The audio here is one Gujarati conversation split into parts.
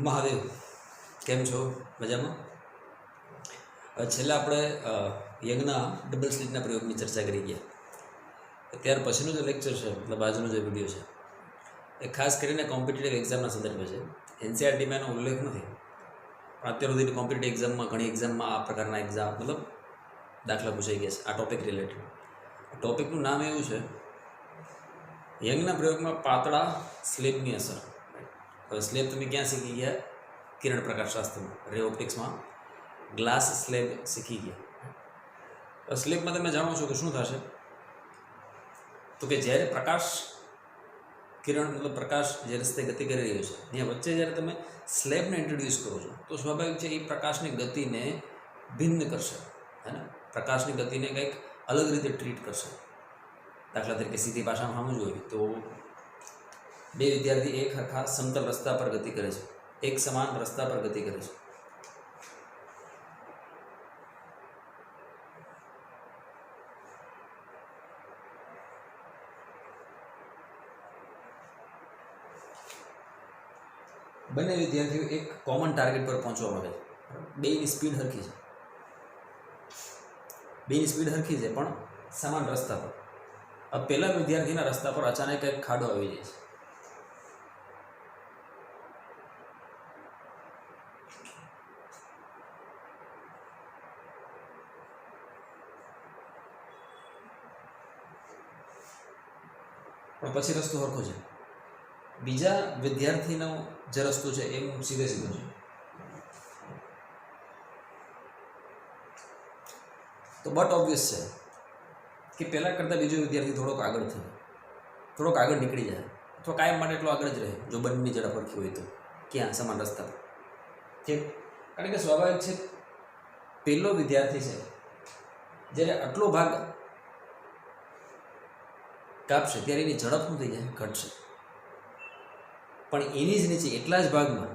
મહાદેવ કેમ છો? મજામાં? છેલ્લા આપણે યંગના ડબલ સ્લિટના પ્રયોગની ચર્ચા કરી ગયા. ત્યાર પછીનો જે લેક્ચર છે, મતલબ આજનો જે વિડીયો છે, એ ખાસ કરીને કોમ્પિટિટિવ એક્ઝામના સંદર્ભે છે. એનસીઆરટીમાં એનો ઉલ્લેખ નથી, પણ અત્યાર સુધીની કોમ્પિટિટિવ એક્ઝામમાં ઘણી એક્ઝામમાં આ પ્રકારના એક્ઝામ મતલબ દાખલા પૂછાઈ ગયા છે આ ટોપિક રિલેટેડ. ટોપિકનું નામ એવું છે, યંગના પ્રયોગમાં પાતળા સ્લેબની અસર. હવે સ્લેબ તમે ક્યાં શીખી ગયા? કિરણ પ્રકાશશાસ્ત્રમાં, રે ઓપ્ટિક્સમાં ગ્લાસ સ્લેબ શીખી ગયા. સ્લેબમાં તમે જાણો છો કે શું થશે, તો કે જ્યારે પ્રકાશ કિરણ મતલબ પ્રકાશ જે રસ્તે ગતિ કરી રહ્યો છે, ત્યાં વચ્ચે જ્યારે તમે સ્લેબને ઇન્ટ્રોડ્યુસ કરો છો તો સ્વાભાવિક છે એ પ્રકાશની ગતિને ભિન્ન કરશે, હે ને? પ્રકાશની ગતિને કંઈક અલગ રીતે ટ્રીટ કરશે. દાખલા તરીકે સીધી ભાષામાં સમજવું હોય તો બે વિદ્યાર્થી એક હરખા સમતલ રસ્તા પર ગતિ કરે છે, એક સમાન રસ્તા પર ગતિ કરે છે. બંને વિદ્યાર્થીઓ એક કોમન ટાર્ગેટ પર પહોંચવા માંગે છે. બેની સ્પીડ સરખી છે, પણ સમાન રસ્તા પર. હવે પહેલા વિદ્યાર્થીના રસ્તા પર અચાનક એક ખાડો આવી જાય છે. પણ પછી રસ્તો સરખો છે. બીજા વિદ્યાર્થીનો જે રસ્તો છે એ સીધે સીધો છે. તો બટ ઓબ્વિયસ છે કે પહેલાં કરતાં બીજો વિદ્યાર્થી થોડોક આગળ નીકળી જાય, અથવા કાયમ માટે એટલો આગળ જ રહે જો બંનેની ઝડપ સરખી હોય તો. ક્યાં? સમાન રસ્તા પર. ઠીક. કારણ કે સ્વાભાવિક છે, પહેલો વિદ્યાર્થી છે જ્યારે આટલો ભાગ કાપશે ત્યારે એની ઝડપ શું થઈ જાય? ઘટશે. પણ એની જ નીચે એટલા જ ભાગમાં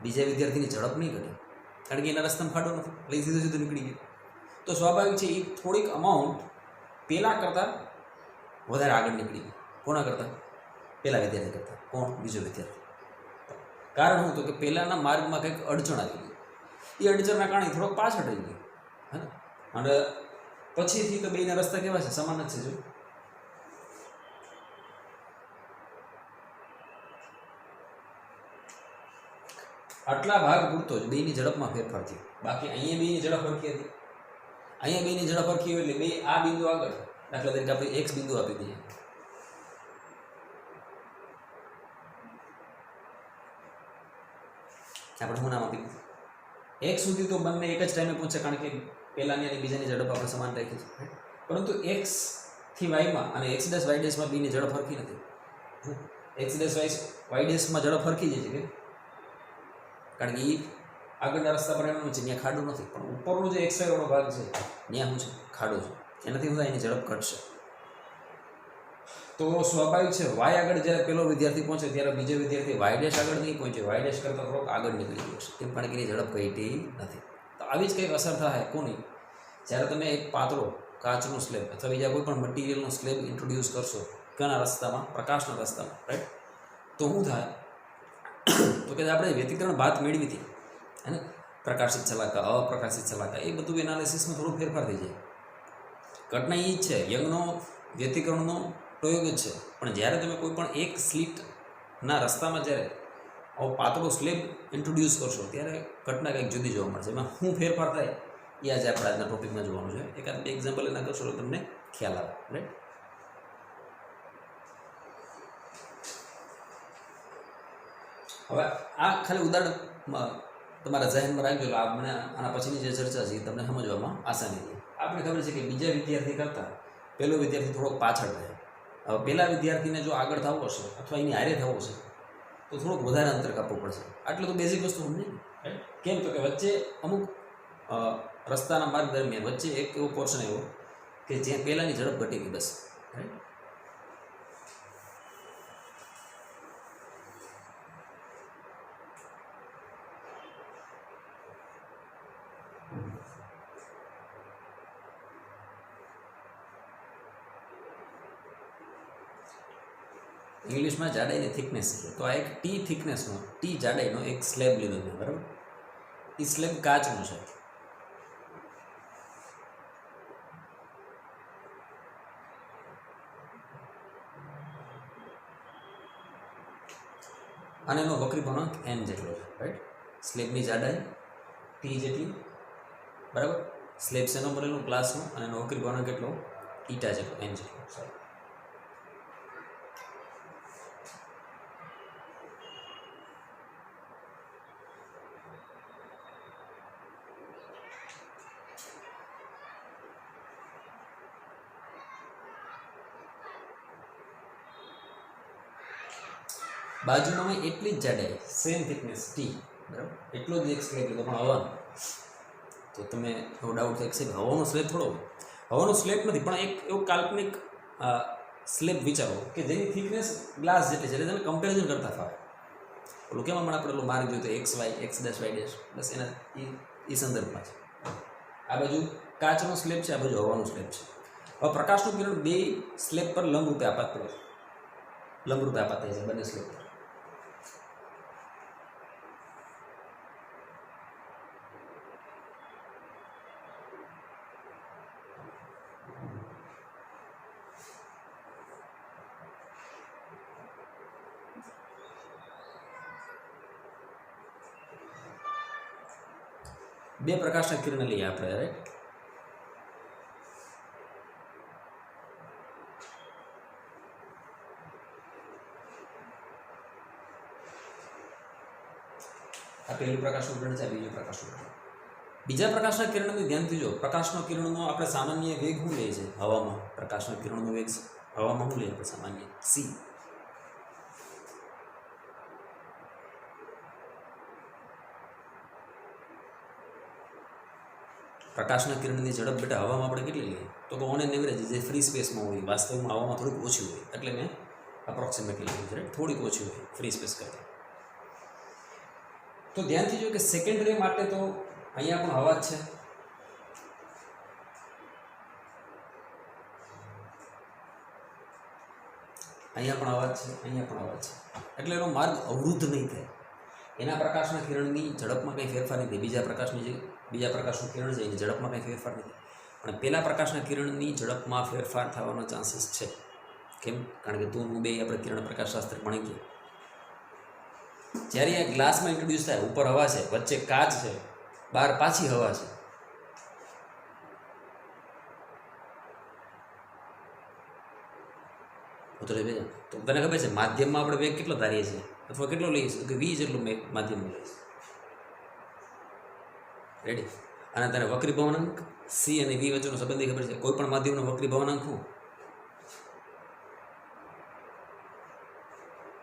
બીજા વિદ્યાર્થીની ઝડપ નહીં ઘટે, કારણ કે એના રસ્તામાં ખાડો નથી, એટલે સીધું સીધું નીકળી ગયું. તો સ્વાભાવિક છે એ થોડીક અમાઉન્ટ પહેલાં કરતાં વધારે આગળ નીકળી ગઈ. કોના કરતાં? પહેલા વિદ્યાર્થી કરતાં. કોણ? બીજો વિદ્યાર્થી. કારણ શું? તો કે પહેલાંના માર્ગમાં કંઈક અડચણ આવી ગઈ, એ અડચણના કારણે થોડોક પાછળ રહી ગઈ, હે ને? અને પછીથી તો બેના રસ્તા કેવા છે? સમાન જ છે. જો આટલા ભાગ પૂરતો જ બેની ઝડપમાં ફેરફાર થયો. બાકી અહીંયા બેની ઝડપ સરખી હતી, અહીંયા બેની ઝડપ સરખી હોય એટલે બે આ બિંદુ આગળ, દાખલા તરીકે આપણે એક્સ બિંદુ આપી દઈએ. આપણે શું નામ આપી દીધું? એક્સ સુધી તો બંને એક જ ટાઈમે પહોંચે, કારણ કે પહેલાની અને બીજાની ઝડપ આપણે સમાન રાખી છે. પરંતુ એક્સ થી વાયમાં અને એક્સ ડેશ વાય ડેશમાં બેની ઝડપ સરખી નથી. એક્સ ડેશ વાય ડેશમાં ઝડપ સરખી જાય છે, કે કારણ કે એ આગળના રસ્તા પર એનું છે, ત્યાં ખાડો નથી. પણ ઉપરનો જે એક્સ વાળો ભાગ છે ત્યાં શું છે? ખાડો છે. એનાથી શું થાય? એની ઝડપ ઘટશે. તો સ્વાભાવિક છે વાય આગળ જ્યારે પહેલો વિદ્યાર્થી પહોંચે ત્યારે બીજો વિદ્યાર્થી વાય ડેશ આગળ નહીં પહોંચે, વાય ડેશ કરતાં થોડોક આગળ નીકળી ગયો છે, કેમ? કારણ કે એની ઝડપ ઘટી નથી. તો આવી જ કંઈક અસર થાય કોની? જ્યારે તમે એક પાતળો કાચનો સ્લેબ અથવા બીજા કોઈ પણ મટીરિયલનો સ્લેબ ઇન્ટ્રોડ્યુસ કરશો કયાના રસ્તામાં? પ્રકાશના રસ્તામાં, રાઈટ? તો શું થાય? તો કે આપણે વ્યતિકરણ વાત મેળવી હતી, હે ને? પ્રકાશિત શલાકા, અપ્રકાશિત શલાકા, એ બધું એનાલિસિસમાં થોડો ફેરફાર થઈ જાય. ઘટના એ જ છે, યંગનો વ્યતિકરણનો પ્રયોગ જ છે. પણ જ્યારે તમે કોઈ પણ એક સ્લીટના રસ્તામાં જ્યારે આવો પાતળો સ્લેબ ઇન્ટ્રોડ્યુસ કરશો ત્યારે ઘટના કંઈક જુદી જોવા મળશે. એમાં શું ફેરફાર થાય એ આજે આપણે આજના ટોપિકમાં જોવાનું છે. એકાદ બે એક્ઝામ્પલ એના કરશો તો તમને ખ્યાલ આવે, રાઈટ? હવે આ ખાલી ઉદાહરણ તમારા જહેનમાં રાખજો. આ મને આના પછીની જે ચર્ચા છે એ તમને સમજવામાં આસાની રહે. આપણે ખબર છે કે બીજા વિદ્યાર્થી કરતાં પહેલો વિદ્યાર્થી થોડોક પાછળ રહે. હવે પહેલા વિદ્યાર્થીને જો આગળ થવો હશે અથવા એની હારે થવો હશે તો થોડુંક વધારે અંતર કાપવું પડશે. આટલું તો બેઝિક વસ્તુ સમજે. કેમ? તો કે વચ્ચે અમુક રસ્તાના માર્ગ દરમિયાન વચ્ચે એક એવો પોર્શન એવો કે જ્યાં પહેલાંની ઝડપ ઘટી ગઈ, બસ, રાઈટ? ઇંગ્લિશમાં જાડાઈની થિકનેસ છે. તો આ એક ટી થિકનેસનો, ટી જાડાઈનો એક સ્લેબ લીધો છે, બરાબર. એ સ્લેબ કાચનો છે. અને એનો વક્રીભવનાંક n જેટલો છે, રાઈટ. સ્લેબની જાડાઈ ટી જેટલી, બરાબર. સ્લેબ શેનો બનેલો? ગ્લાસનો. અને એનો વક્રીભવનાંક કેટલો? ઈટા જેટલો, n જેટલો. સારું. બાજુમાં એટલી જ જાડાઈ, સેમ થિકનેસ ટી, બરાબર. એટલો જ એક સ્લેબ લીધો, પણ હવાનો. તો તમે નો ડાઉટ થાય કે હવાનો સ્લેબ થોડો, હવાનો સ્લેબ નથી, પણ એક એવું કાલ્પનિક સ્લેબ વિચારો કે જેની થિકનેસ ગ્લાસ જેટલી છે, એટલે તમે કમ્પેરિઝન કરતા ફાવે. ઓલું કેમ હમણાં આપણે માર્ક જોયું તો X Y, X dash Y dash, બસ એના એ સંદર્ભમાં છે. આ બાજુ કાચનો સ્લેબ છે, આ બાજુ હવાનો સ્લેબ છે. હવે પ્રકાશનું કિરણ બે સ્લેબ પર લંબરૂપે આપાત કરે છે, લંબરૂપે આપાત થાય છે બંને સ્લેબ પર. બે પ્રકાશના કિરણ લઈએ આપણે, રાઈટ. આ પહેલું પ્રકાશનું કિરણ છે, બીજું પ્રકાશનું કિરણ. બીજા પ્રકાશના કિરણને ધ્યાનથી જો. પ્રકાશનો કિરણનો આપણે સામાન્ય વેગ શું લઈએ છીએ હવામાં? પ્રકાશના કિરણનો વેગ હવામાં શું લઈએ આપણે સામાન્ય? સી. પ્રકાશના કિરણની ઝડપ બેટા હવામાં આપણે કેટલી લઈએ? તો કે ઓન એન એવરેજ જે ફ્રી સ્પેસમાં હોય, વાસ્તવમાં હવામાં થોડીક ઓછી હોય, એટલે મેં અપ્રોક્સિમેટલી લીધું છે, રાઈટ. થોડીક ઓછી હોય ફ્રી સ્પેસ કરતાં. તો ધ્યાનથી જો કે સેકન્ડરી માટે તો અહીંયા પણ હવા જ છે, અહીંયા પણ અવાજ છે, અહીંયા પણ અવાજ છે, એટલે એનો માર્ગ અવરુદ્ધ નહીં થાય. એના પ્રકાશના કિરણની ઝડપમાં કંઈ ફેરફાર નહીં થાય. બીજા પ્રકાશનું કિરણ છે એની ઝડપમાં કંઈ ફેરફાર નહીં થાય, પણ પહેલાં પ્રકાશના કિરણની ઝડપમાં ફેરફાર થવાનો ચાન્સીસ છે. કેમ? કારણ કે તું હું બે આપણે કિરણ પ્રકાશશાસ્ત્ર ભણી ગયા. જ્યારે આ ગ્લાસમાં ઇન્ટ્રોડ્યુસ થાય, ઉપર હવા છે, વચ્ચે કાચ છે, બહાર પાછી હવા છે. તો તને ખબર છે માધ્યમમાં આપણે વેગ કેટલો ધારીએ છીએ અથવા કેટલો લઈએ છીએ? કે વી જેટલું માધ્યમ લઈએ છીએ, રેડી. અને તને વક્રીભવનાંક સી અને વી વચ્ચેનો સંબંધ ખબર છે? કોઈ પણ માધ્યમનો વક્રીભવનાંક શું?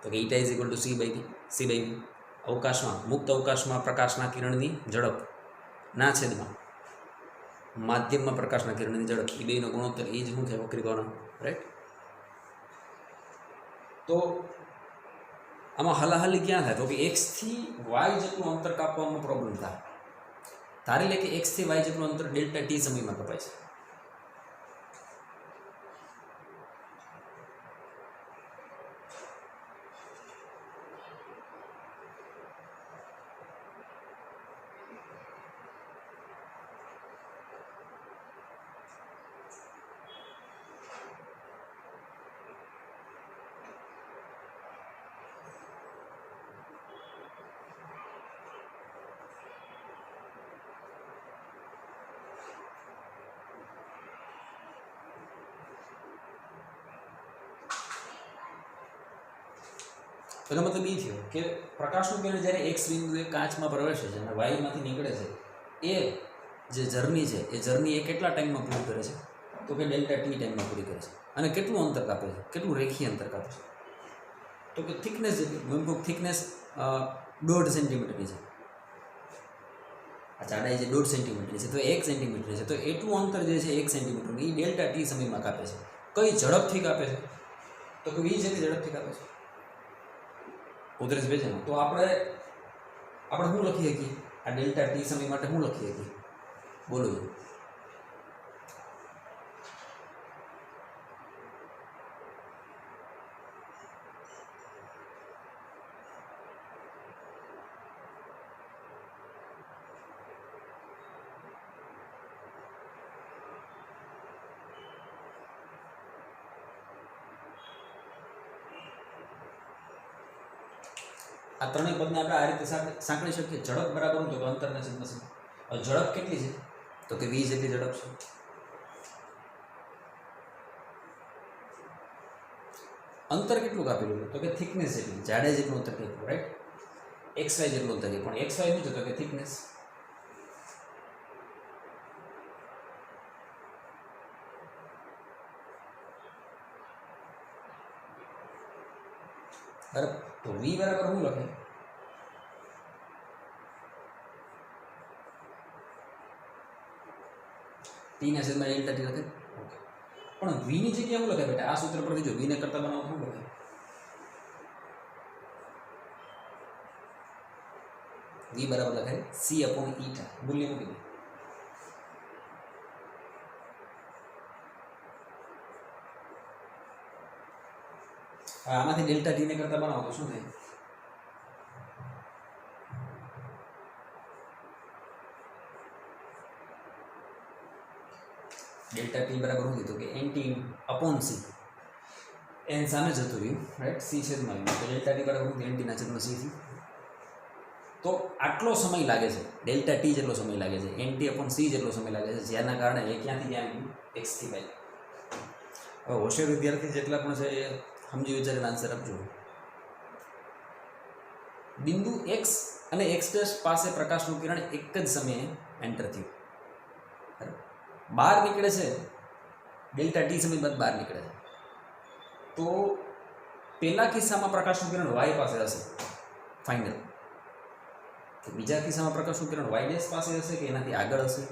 તો કે eta is equal to C by V. અવકાશમાં, મુક્ત અવકાશમાં પ્રકાશના કિરણની ઝડપ ના છેદમાં માધ્યમમાં પ્રકાશના કિરણની ઝડપ, એ બેનો ગુણોત્તર, એ જ શું છે? વક્રીભવનાંક, રાઈટ. તો આમાં હલાહલી ક્યાં થાય? તો કે એક્સથી વાય જેટલું અંતર કાપવામાં પ્રોબ્લેમ થાય. ધારી લે કે એક્સથી વાય જેટલું અંતર ડેલ્ટા ટી સમયમાં કપાય છે. એનો મતલબ એ થયો કે પ્રકાશનું કિરણ જ્યારે એક્સ બિંદુએ કાચમાં પ્રવેશે છે અને વાયુમાંથી નીકળે છે, એ જે જર્ની છે એ જર્ની એ કેટલા ટાઈમમાં પૂરી કરે છે? તો કે ડેલ્ટા ટી ટાઈમમાં પૂરી કરે છે. અને કેટલું અંતર કાપે છે? કેટલું રેખીય અંતર કાપે છે? તો કે થિકનેસ જેટલી. થિકનેસ 1.5 સેન્ટીમીટરની છે. આ જાડાઈ જે 1.5 સેન્ટીમીટરની છે, તો 1 સેન્ટીમીટરની છે, તો એટલું અંતર જે છે 1 સેન્ટીમીટરનું, એ ડેલ્ટા ટી સમયમાં કાપે છે. કઈ ઝડપથી કાપે છે? તો કે વી જેટલી ઝડપથી કાપે છે. ઉધરસ ભેજેમાં. તો આપણે શું લખી શકીએ? આ ડેલ્ટા ટી સમય માટે શું લખી શકીએ? બોલો. આ ત્રણેય પદને આપણે આ રીતે સાંકળી શકીએ. ઝડપ બરાબર તો કે અંતરના છેદમાં સમય. હવે ઝડપ કેટલી છે તો કે v જેટલી ઝડપ છે. અંતર કેટલું કાપેલું તો કે થિકનેસ જેટલી, જાડાઈ જેટલું અંતર કાપ્યું, રાઈટ. xy જેટલું અંતર છે, પણ xy શું છે તો કે થિકનેસ. બરાબર. તો v બરાબર શું લખે? t ના છેદમાં ડેલ્ટા ટી લખે. ઓકે, પણ v ની જગ્યાએ શું લખે બેટા? આ સૂત્ર પરથી જો v ને કરતા બનાવો શું લખે? v બરાબર લખાય c upon eta. મૂલ્ય મૂકી દે. આમાંથી ડેલ્ટા ટી ને કરતા બનાવો તો શું થાય? ડેલ્ટા ટી બરાબર શું કીધું કે nt અપોન c. n સામે જતું રહ્યું, રાઈટ. c છેદમાં આવ્યું તો ડેલ્ટા ટી બરાબર nt ના છેદમાં c થી. તો આટલો સમય લાગે છે, ડેલ્ટા ટી જેટલો સમય લાગે છે, nt અપોન c જેટલો સમય લાગે છે, જેના કારણે એ ક્યાંથી ક્યાં આવ્યું? x થી y. હવે હોશિયાર વિદ્યાર્થી જેટલા પણ છે એ સમજી વિચારીને આન્સર આપજો. બિંદુ x અને x' પાસે પ્રકાશનું કિરણ એક જ સમયે એન્ટર થયું. બહાર નીકળે છે, ડેલ્ટા ટી સમય બાદ બહાર નીકળે છે. તો પહેલા કિસ્સામાં પ્રકાશનું કિરણ y પાસે હશે, ફાઇનલ. બીજા કિસ્સામાં પ્રકાશનું કિરણ y' પાસે હશે કે એનાથી આગળ હશે?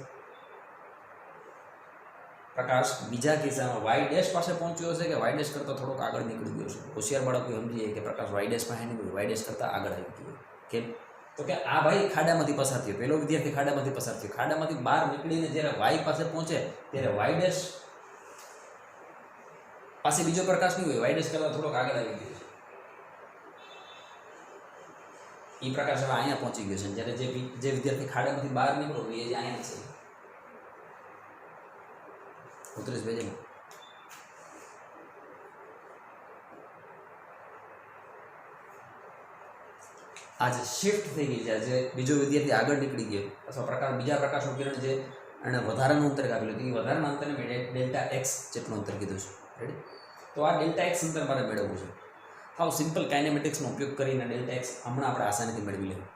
પ્રકાશ બીજા કિસ્સામાં y' પાસે પહોંચ્યો હશે કે y' કરતાં થોડોક આગળ નીકળી ગયો છે? હોશિયાર બાળકો સમજીએ કે પ્રકાશ y' પાસે નીકળ્યો, y' કરતાં આગળ આવી ગયો. કેમ? તો કે આ ભાઈ ખાડામાંથી પસાર થયો, પહેલો વિદ્યાર્થી ખાડામાંથી પસાર થયો. ખાડામાંથી બહાર નીકળીને જ્યારે y પાસે પહોંચે ત્યારે y' પાસે બીજો પ્રકાશ નહીં હોય, y' કરતાં થોડોક આગળ આવી ગયો છે. એ પ્રકાશ હવે અહીંયા પહોંચી ગયો છે. જ્યારે જે વિદ્યાર્થી ખાડામાંથી બહાર નીકળ્યો એ જે અહીંયા છે. ઉતરીશ ભેજમાં આજે શિફ્ટ થઈ ગઈ છે. જે બીજો વિદ્યાર્થી આગળ નીકળી ગયો અથવા બીજા પ્રકાશનું કિરણ જે અને વધારાનું અંતર કાપેલું હતું, એ વધારાના અંતરને મેં ડેલ્ટા એક્સ જેટલું અંતર કીધું છે. રેડી? તો આ ડેલ્ટા એક્સ અંતર મારે મેળવવું છે. હાવ સિમ્પલ કાઇનેમેટિક્સનો ઉપયોગ કરીને ડેલ્ટા એક્સ હમણાં આપણે આસાનીથી મેળવી લેવું.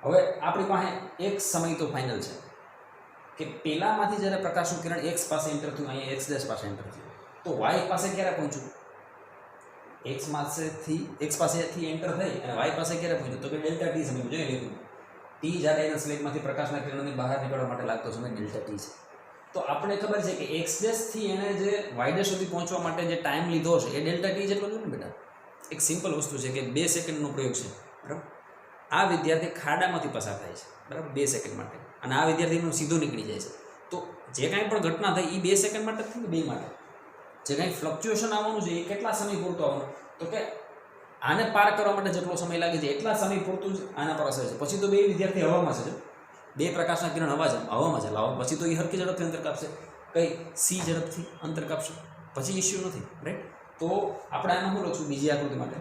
હવે આપણી પાસે એક સમય તો ફાઇનલ છે કે પહેલામાંથી જ્યારે પ્રકાશનું કિરણ એક્સ પાસે એન્ટર થયું, અહીંયા x' પાસે એન્ટર થયું, તો y પાસે ક્યારે પહોંચ્યું? એક્સ પાસેથી એન્ટર થઈ અને y પાસે ક્યારે પહોંચ્યું? તો કે ડેલ્ટા ટી સમય જોઈ લીધું. ટી જ્યારે એના સ્લેટમાંથી પ્રકાશના કિરણોની બહાર નીકળવા માટે લાગતો સમય ડેલ્ટા ટી છે. તો આપણે ખબર છે કે x' થી એને જે y' સુધી પહોંચવા માટે જે ટાઈમ લીધો છે એ ડેલ્ટા ટી જેટલો છે ને બેટા. એક સિમ્પલ વસ્તુ છે કે 2 સેકન્ડનો પ્રયોગ છે, બરાબર. આ વિદ્યાર્થી ખાડામાંથી પસાર થાય છે, બરાબર, 2 સેકન્ડ માટે, અને આ વિદ્યાર્થીનું સીધું નીકળી જાય છે. તો જે કાંઈ પણ ઘટના થઈ એ 2 સેકન્ડ માટે થઈ ને 2 માટે. જે કાંઈ ફ્લક્ચ્યુએશન આવવાનું છે એ કેટલા સમય પૂરતું આવવાનું? તો કે આને પાર કરવા માટે જેટલો સમય લાગે છે એટલા સમય પૂરતું જ આના પર અસર છે. પછી તો 2 વિદ્યાર્થી હવામાં છે, 2 પ્રકાશના કિરણ હવામાં છે, લાવો પછી તો એ હરકી ઝડપથી અંતર કાપશે. કઈ c ઝડપથી અંતર કાપશે, પછી ઇસ્યુ નથી, રાઈટ. તો આપણે આમાં શું લખશું બીજી આકૃતિ માટે?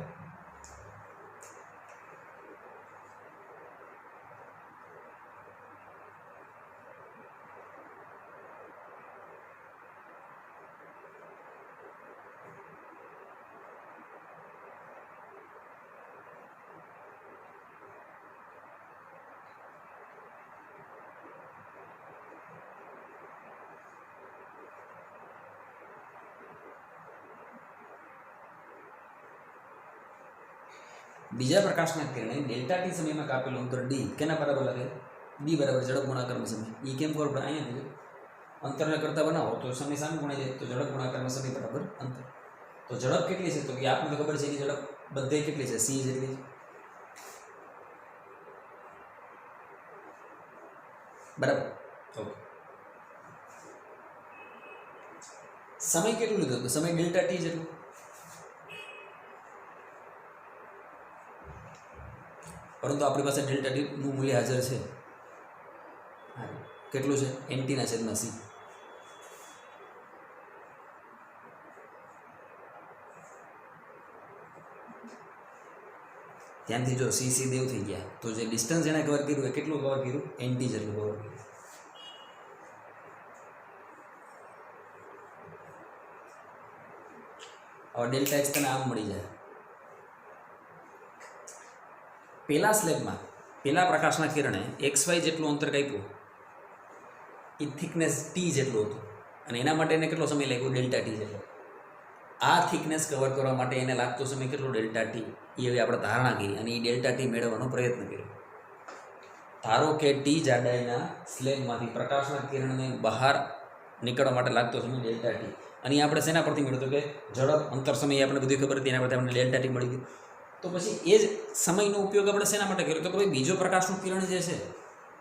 બીજા પ્રકાશના કિરણે ડેલ્ટા ટી સમયમાં કાપેલું અંતર d કેના બરાબર લાગે? d બરાબર ઝડપ ગુણાકારનો સમય. એ કેમ ખબર પડે? અહીંયા અંતરને કરતા બનાવો તો સમય સામે ગુણાઈ જાય, તો ઝડપ ગુણાકારનો સમય બરાબર અંતર. તો ઝડપ કેટલી છે? તો કે આપણને તો ખબર છે એની ઝડપ બધે કેટલી છે? c જેટલી છે, બરાબર. ઓકે, સમય કેટલું લીધો? તો સમય ડેલ્ટા ટી જેટલું. પરંતુ આપણી પાસે ડેલ્ટા ટીનું મૂલ્ય હાજર છે. કેટલું છે? nt/c. ત્યાંથી જો સી દેવ થઈ ગયા, તો જે ડિસ્ટન્સ એણે કવર કર્યું એ કેટલું કવર કર્યું? NT જેટલું કવર કર્યું. હવે ડેલ્ટા એક્સ તને આમ મળી જાય. પેલા સ્લેબમાં પેલા પ્રકાશના કિરણે XY જેટલું અંતર કાપ્યું, એ થિકનેસ T જેટલું હતું, અને એના માટે એને કેટલો સમય લાગ્યો? ડેલ્ટા T જેટલો. આ થિકનેસ કવર કરવા માટે એને લાગતો સમય કેટલો? Delta T. એ હવે આપણે ધારણા કરી અને એ ડેલ્ટા T મેળવવાનો પ્રયત્ન કર્યો. ધારો કે T જાડાઈના સ્લેબમાંથી પ્રકાશના કિરણને બહાર નીકળવા માટે લાગતો સમય ડેલ્ટા T. અને એ આપણે શેના પરથી મેળવ્યું? કે ઝડપ, અંતર, સમય આપણે બધી ખબર હતી, એના પરથી આપણે ડેલ્ટા T મળી ગયું. તો પછી એ જ સમયનો ઉપયોગ આપણે શેના માટે કર્યો? તો ભાઈ બીજો પ્રકાશનું કિરણ જે છે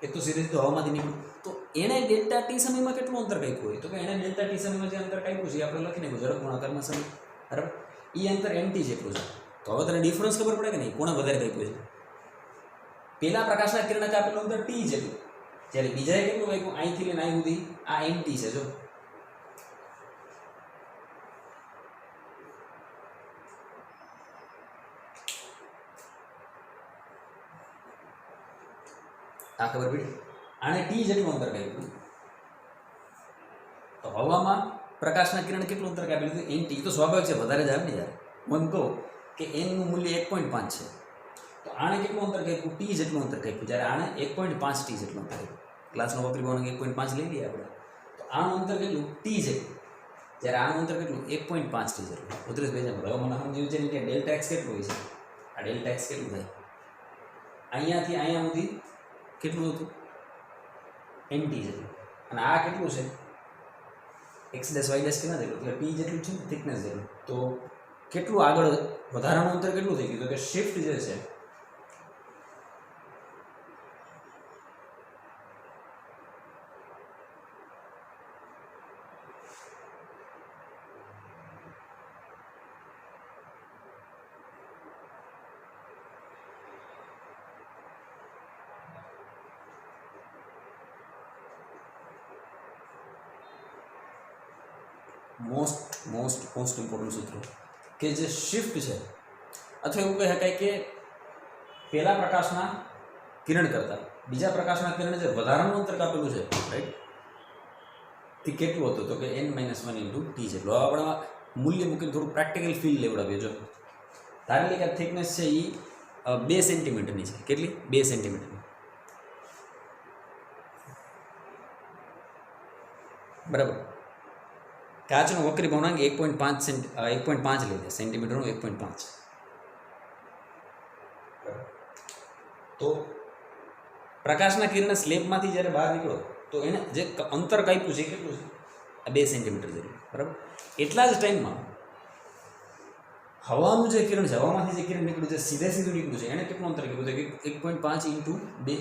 એ તો સીધે સીધું હવામાંથી નીકળ્યું, તો એણે ડેલ્ટા T સમયમાં કેટલું અંતર કાપ્યું હોય? તો કે એણે ડેલ્ટા T સમયમાં જે અંતર કાપ્યું છે એ આપણે લખી નાખ્યું ઝડપ ગુણાકારમાં સમય, બરાબર. એ અંતર NT જેટલું છે. તો હવે તને ડિફરન્સ ખબર પડે કે નહીં, કોણે વધારે કાપ્યું છે? પેલા પ્રકાશના કિરણે કાપેલું અંતર T જેટલું, જ્યારે બીજાએ કેટલું કાપ્યું? અહીંથી લઈને અહીં સુધી આ NT છે. જો આ ખબર પડી? આને T જેટલું અંતર કાપ્યું. તો હવામાં પ્રકાશના કિરણ કેટલું અંતર કાપી લીધું? NT. તો સ્વાભાવિક છે વધારે જ આવે ને યાર. હું એમ કહું કે n નું મૂલ્ય 1.5 છે, તો આણે કેટલું અંતર કાપ્યું? T જેટલું અંતર કાપ્યું, જ્યારે આણે 1.5 T જેટલું અંતર કાપ્યું. ક્લાસનો વાપરી 1.5 લઈ લઈએ આપણે. તો આનું અંતર કેટલું? T જેટલું, જ્યારે આનું અંતર કેટલું? 1.5 T જેટલું. ઉતરેશભાઈ હવે મને સમજ્યું છે ને કે ડેલ્ટા એક્સ કેટલું હોય છે? આ ડેલ્ટા એક્સ કેટલું થાય? અહીંયાથી અહીંયા સુધી કેટલું હતું? NT જેટલું. અને આ કેટલું છે? x ડેશ y ડેશ કેટલા જેટલું? એટલે T જેટલું છે ને, થિકનેસ જેટલું. તો કેટલું આગળ વધારાનું અંતર કેટલું થઈ ગયું? તો કે શિફ્ટ જે છે મોસ્ટ ઇમ્પોર્ટન્ટ સૂત્ર કે જે શિફ્ટ છે, અથવા એવું કહી શકાય કે પહેલા પ્રકાશના કિરણ કરતાં બીજા પ્રકાશના કિરણે જે વધારાનું અંતર કાપેલું છે, રાઈટ, એ કેટલું હતું? તો કે n-1 × T જેટલું. હવે આપણે મૂલ્ય મૂકીને થોડું પ્રેક્ટિકલ ફીલ લેવડાવીએ. જો ધારી લે કે થિકનેસ છે એ 2 સેન્ટીમીટરની છે. કેટલી? 2 સેન્ટીમીટરની, બરાબર. કાચનો વક્રી ભવનાંક 1.5 લઈ લે, સેન્ટીમીટરનો 1.5. તો પ્રકાશના કિરણ સ્લેબમાંથી જ્યારે બહાર નીકળો તો એને જે અંતર કાપ્યું છે કેટલું છે? 2 સેન્ટીમીટર જેટલું, બરાબર. એટલા જ ટાઈમમાં હવાનું જે કિરણ છે, હવામાંથી જે કિરણ નીકળ્યું છે, સીધું નીકળ્યું છે, એને કેટલું અંતર કીધું? 1.5 × 2.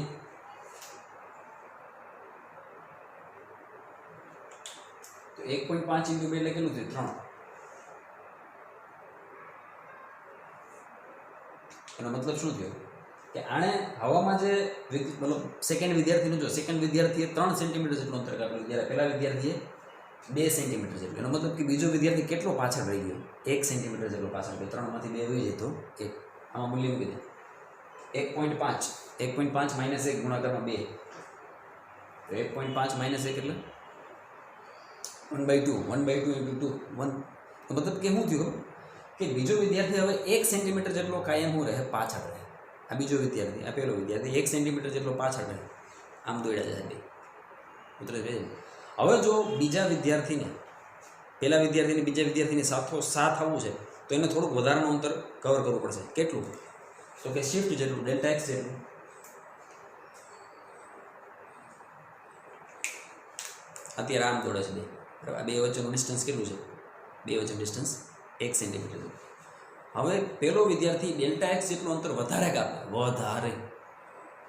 તો 1.5 × 2 એટલે કેટલું થયું? 3. એનો મતલબ શું થયો? કે આણે હવામાં જે મતલબ સેકન્ડ વિદ્યાર્થીનું, જો સેકન્ડ વિદ્યાર્થીએ 3 સેન્ટીમીટર જેટલું અંતર કાપેલું, જ્યારે પહેલા વિદ્યાર્થીએ 2 સેન્ટીમીટર જેટલું. એનો મતલબ કે બીજો વિદ્યાર્થી કેટલો પાછળ રહી ગયો? 1 સેન્ટીમીટર જેટલો પાછળ ગયો. 3 માંથી 2 વહી જતો 1. આમાં મૂલ્ય મૂકી દે 1.5. 1.5 - 1 ગુણાકારમાં 2. તો 1.5 - 1 એટલે 1/2. 1/2 × 2 1. મતલબ કે શું થયું કે બીજો વિદ્યાર્થી હવે 1 સેન્ટીમીટર જેટલો કાયમ હું રહે પાછળ રહે. આ બીજો વિદ્યાર્થી, આ પહેલો વિદ્યાર્થી 1 સેન્ટીમીટર જેટલો પાછળ રહે. આમ દોડ્યા જાય બે. ઉતરે. હવે જો બીજા વિદ્યાર્થીને, પહેલા વિદ્યાર્થીને બીજા વિદ્યાર્થીની સાથ આવવું છે તો એને થોડુંક વધારાનું અંતર કવર કરવું પડશે. કેટલું? તો કે શિફ્ટ જેટલું, ડેલ્ટા એક્સ જેટલું. અત્યારે આમ દોડે છે બે, બરાબર. આ બે વચ્ચેનું ડિસ્ટન્સ કેટલું છે? બે વચ્ચેનું ડિસ્ટન્સ 1 સેન્ટીમીટર જેટલું. હવે પહેલો વિદ્યાર્થી ડેલ્ટા એક્સ જેટલું અંતર વધારે કાપે,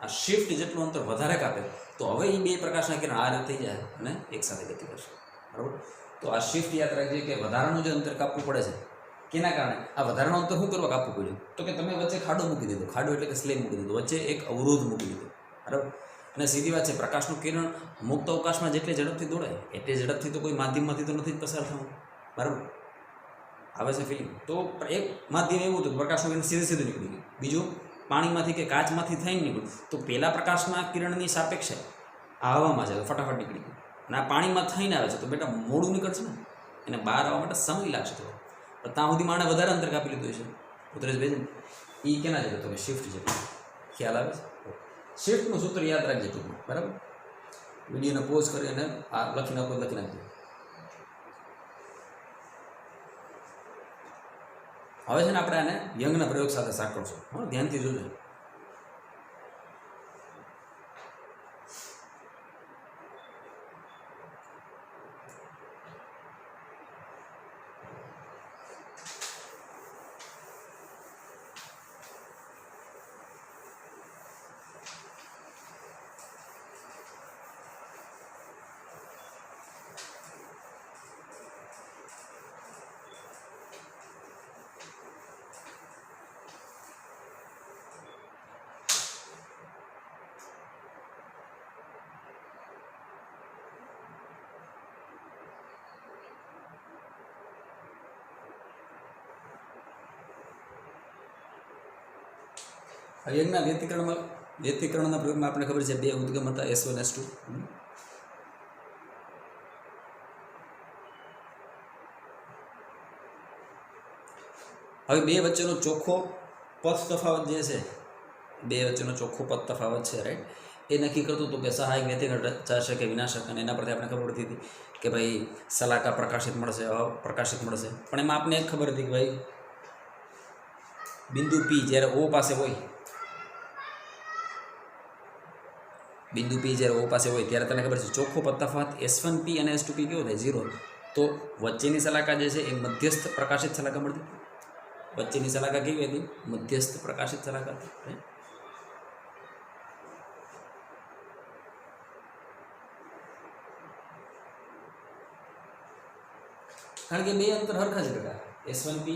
આ શિફ્ટ જેટલું અંતર વધારે કાપે, તો હવે એ બે પ્રકાશના કિરણ આ રીતે થઈ જાય અને એકસાથે ગતિ કરશે, બરાબર. તો આ શિફ્ટ યાદ રાખજે કે વધારાનું જે અંતર કાપવું પડે છે, કેના કારણે? આ વધારાનું અંતર શું કરવા કાપવું પડ્યું? તો કે તમે વચ્ચે ખાડો મૂકી દીધો. ખાડો એટલે કે સ્લેબ મૂકી દીધો, વચ્ચે એક અવરોધ મૂકી દીધો, બરાબર. અને સીધી વાત છે, પ્રકાશનું કિરણ મુક્ત અવકાશમાં જેટલી ઝડપથી દોડે એટલી ઝડપથી તો કોઈ માધ્યમમાંથી તો નથી જ પસાર થવું, બરાબર. આવે છે ફિલિંગ? તો એક માધ્યમ એવું હતું પ્રકાશનું કિરણ સીધું નીકળી ગયું, બીજું પાણીમાંથી કે કાચમાંથી થઈને નીકળ્યું તો પહેલાં પ્રકાશના કિરણની સાપેક્ષે આ હવામાં છે તો ફટાફટ નીકળી ગયું, અને આ પાણીમાં થઈને આવે છે તો બેટા મોડું નીકળશે ને, એને બહાર આવવા માટે સમય લાગશે થોડો. ત્યાં સુધી માણે વધારે અંતર કાપી લીધું છે ઉત્તરેશભાઈ. એ કેના છે તો કે શિફ્ટ છે. ખ્યાલ આવે છે? શિફ્ટનું સૂત્ર યાદ રાખજે ટૂંકમાં, બરાબર. વિડીયોને પોઝ કરી અને આ લખી નાખજો. હવે છે ને આપણે આને યંગના પ્રયોગ સાથે સાંકળશું. હા, ધ્યાનથી જોજો. યંગના વ્યતિકરણના પ્રયોગમાં આપણે ખબર છે 2 ઉદ્ગમ હતા, S1 S2. હવે 2 વચ્ચેનો ચોખ્ખો પથ તફાવત જે છે, 2 વચ્ચેનો ચોખ્ખો પથ તફાવત છે, રાઈટ, એ નક્કી કરતું હતું કે સહાયક વ્યતિકરણ રચાશે કે વિનાશક, અને એના પરથી આપણે ખબર પડતી હતી કે ભાઈ સલાકા પ્રકાશિત મળશે, અપ્રકાશિત મળશે. પણ એમાં આપને એક ખબર હતી કે ભાઈ બિંદુ P જ્યારે O પાસે હોય, બિંદુ P જ્યારે O પાસે હોય ત્યારે તને ખબર છે ચોખ્ખો પથ તફાવત S1P અને S2P કેવો થાય? 0. તો વચ્ચેની સલાકા જે છે એ મધ્યસ્થ પ્રકાશિત સલાકા મળતી. વચ્ચેની સલાકા કેવી હતી? મધ્યસ્થ પ્રકાશિત સલાકા હતી. કારણ કે 2 અંતર હરખા જ બેટા. S1P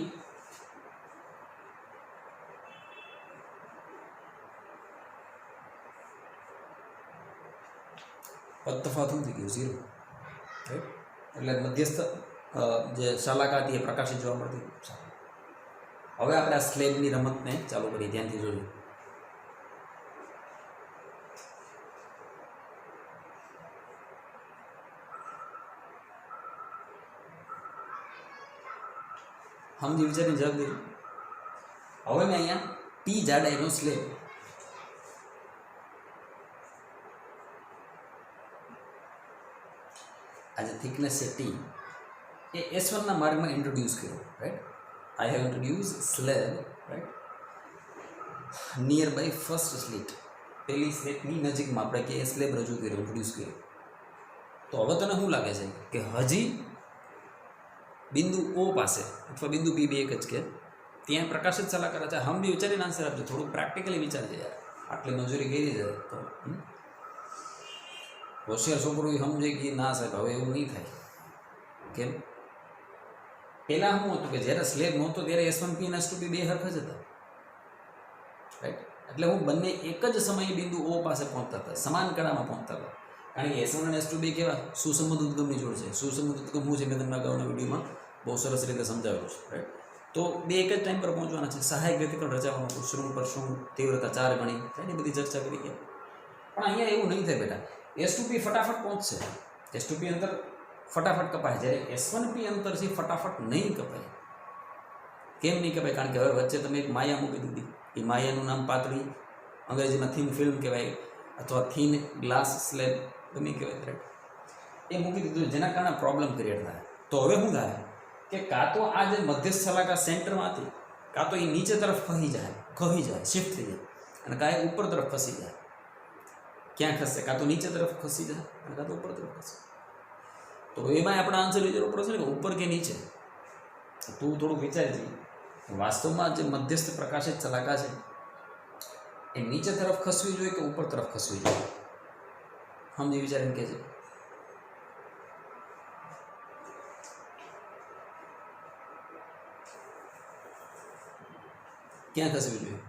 પથ તફાવત શું થઈ ગયું? 0. રાઈટ, એટલે મધ્યસ્થ જે સલાકા હતી એ પ્રકાશિત જોવા મળતી. હવે આપણે આ સ્લેબની રમતને ચાલુ કરીએ, ધ્યાનથી જોજો. સમજી વિચારીને જવાબ દેજો. હવે મેં અહીંયા T જાડાઈનો સ્લેબ, આ જે થિકનેસ છે T, એ S1ના માર્ગમાં ઇન્ટ્રોડ્યુસ કર્યો, right. I have introduce slab, right, nearby first slit. પહેલી સ્લેટની નજીકમાં આપણે કે એ સ્લેબ રજૂ કર્યો, ઇન્ટ્રોડ્યુસ કર્યો. તો હવે તને શું લાગે છે કે હજી બિંદુ O પાસે અથવા બિંદુ P, 2 એક જ કે ત્યાં પ્રકાશિત સલાકાર છે. હમ બી વિચારીને આન્સર આપજો, થોડુંક પ્રેક્ટિકલી વિચારજે યાર. આટલી મજૂરી કરી છે તો હોશિયાર છોકરો સમજે કે ના સાહેબ હવે એવું નહીં થાય. કેમ? પહેલાં શું હતું કે જ્યારે સ્લેબ નહોતો ત્યારે S1P અને S2P 2 હરખા જ હતા, રાઈટ. એટલે હું બંને એક જ સમયે બિંદુ O પાસે પહોંચતા હતા, સમાન કળામાં પહોંચતા હતા. કારણ કે S1 અને S2 કેવા સુસંબદ્ધ ઉદ્ગમની જોડ છે. સુસંબદ્ધ ઉદ્ગમ શું છે મેં તમને અગાઉના વિડીયોમાં બહુ સરસ રીતે સમજાવેલું છે, રાઈટ. તો 2 એક જ ટાઈમ પર પહોંચવાના છે. સહાયક વ્યતિકરણ રચાવાનું હતું, શૃંગ પર શૃંગ, તીવ્રતા 4 ગણી, એની બધી ચર્ચા કરી ગયા. પણ અહીંયા એવું નહીં થાય બેટા. S2P ફટાફટ પહોંચશે, S2P અંતર ફટાફટ કપાય, જ્યારે S1P અંતરથી ફટાફટ નહીં કપાય. કેમ નહીં કપાય? કારણ કે હવે વચ્ચે તમે એક માયા મૂકી દીધી. એ માયાનું નામ પાતળી, અંગ્રેજીમાં થીન ફિલ્મ કહેવાય, અથવા થીન ગ્લાસ સ્લેબ ગમે કહેવાય, રાઈટ. એ મૂકી દીધું, જેના કારણે પ્રોબ્લેમ ક્રિએટ થાય. તો હવે શું થાય કે કાં તો આ જે મધ્યસ્થ સલાકા સેન્ટરમાં હતી, કાં તો એ નીચે તરફ ખહી જાય, શિફ્ટ થઈ જાય, અને કાં એ ઉપર તરફ ખસી જાય. ક્યાં ખસશે? કાં તો નીચે તરફ ખસી જાય અને કાં તો ઉપર તરફ ખસે. તો એમાં આપણા આન્સર જરૂર પડશે ને કે ઉપર કે નીચે. તું થોડુંક વિચારજે. વાસ્તવમાં જે મધ્યસ્થ પ્રકાશિત સલાકા છે એ નીચે તરફ ખસવી જોઈએ કે ઉપર તરફ ખસવી જોઈએ? સમજી વિચારીને કહેજે. ક્યાં ખસવી જોઈએ?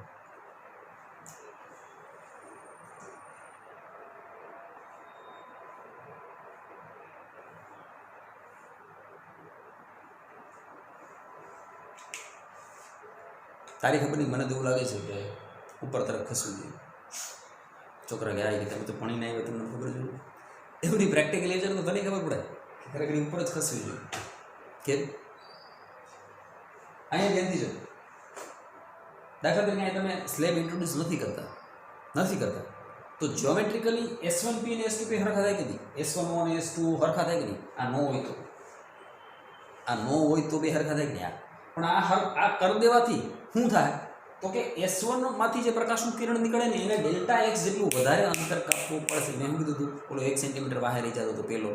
તારી ખબર નહીં, મને તો એવું લાગે છે કે ઉપર તરફ ખસવું જોઈએ. છોકરા ગયા કે તમે તો ભણીને આવ્યો તમને ખબર જોઈએ. એવડી પ્રેક્ટિકલી છે તો તને ખબર પડે કે ખરેખર ઉપર જ ખસવું જોઈએ. કેમ અહીંયા ધ્યાનથી જો, દાખલા તરીકે અહીંયા તમે સ્લેબ ઇન્ટ્રોડ્યુસ નથી કરતા તો જ્યોમેટ્રિકલી S1P અને S2P હરખા થાય કે નહીં? S1O અને S2 હરખા થાય કે નહીં? આ નો હોય તો બે હરખા થાય કે નહીં? પણ આ કરી દેવાથી શું થાય તો કે S1 માંથી જે પ્રકાશનું કિરણ નીકળે ને એને ડેલ્ટા એક્સ જેટલું વધારે અંતર કાપવું પડશે. મેં કીધું હતું ઓલો 1 સેન્ટીમીટર બહાર રહી જતો હતો પેલો,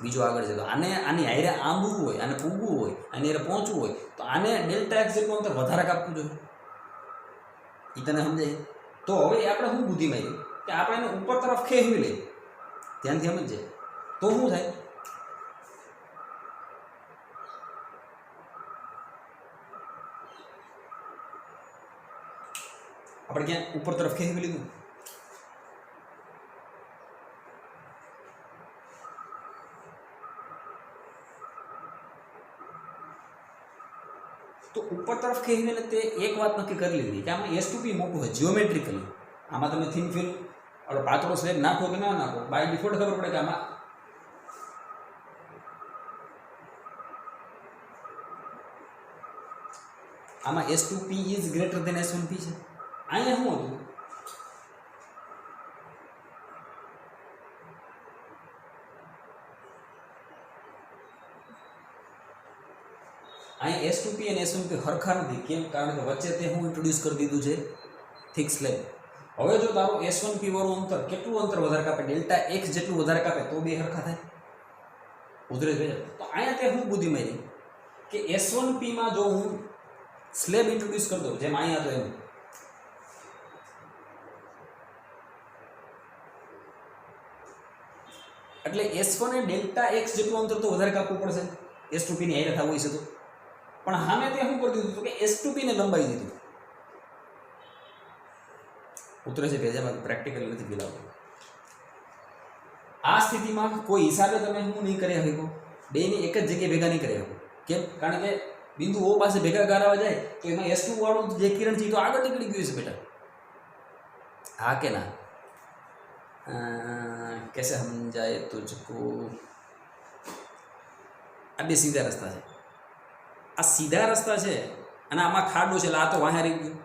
બીજો આગળ જતો. આની હારે આંબવું હોય, આને પૂગવું હોય, આની હારે પહોંચવું હોય તો આને ડેલ્ટા એક્સ જેટલું અંતર વધારે કાપવું જોઈએ. એ તને સમજાય? તો હવે આપણે શું બુદ્ધિ મારી કે આપણે એને ઉપર તરફ ખેંચવી લઈએ. ધ્યાનથી સમજે તો શું થાય? આપણે ક્યાં ઉપર તરફ ખેંચવી લીધું તો ઉપર તરફ ખેંચવીને તે એક વાત નક્કી કરી લીધી કે આમાં S2P મોટું હોય જીઓમેટ્રિકલી. આમાં તમે થિન ફિલ્મ પાતળો સ્લેબ નાખો કે ના નાખો, બાય ડિફોલ્ટ ખબર પડે કે આમાં S2P is greater than S1P છે. અહીંયા શું હતું? અહીંયા S2P અને S1P હરખા નથી. કેમ? કારણ કે વચ્ચે તે હું ઇન્ટ્રોડ્યુસ કરી દીધું છે થિક સ્લેબ. હવે જો તારો S1P વાળું અંતર કેટલું અંતર વધારે કાપે, ડેલ્ટા એક્સ જેટલું વધારે કાપે તો બે હરખા થાય. ઉતરે જ. તો અહીંયા તે હું બુદ્ધિ મારી કે S1P માં જો હું સ્લેબ ઇન્ટ્રોડ્યુસ કરી દઉં જેમ અહીંયા તો એમ, એટલે S1 એ ડેલ્ટા એક્સ જેટલું અંતર તો વધારે કાપવું પડશે S2P ની હારે થવું છે તો. પણ સામે તે શું કરી દીધું કે S2P ને લંબાવી દીધું. ઉતરે છે ભેજામાં પ્રેક્ટિકલી નથી પીલાવતું. આ સ્થિતિમાં કોઈ હિસાબે તમે શું નહીં કરી શકો, બેની એક જ જગ્યાએ ભેગા નહીં કરી શકો. કેમ? કારણ કે બિંદુ O પાસે ભેગા કરાવવા જાય તો એમાં S2 વાળું જે કિરણ છે તો આગળ નીકળી ગયું છે બેટા. હા કે ના? कैसे समझाए तुझको? આ બે સીધા રસ્તા છે. આ સીધા રસ્તા છે અને આમાં ખાડો છે એટલે આ તો વાહે રહી ગયું.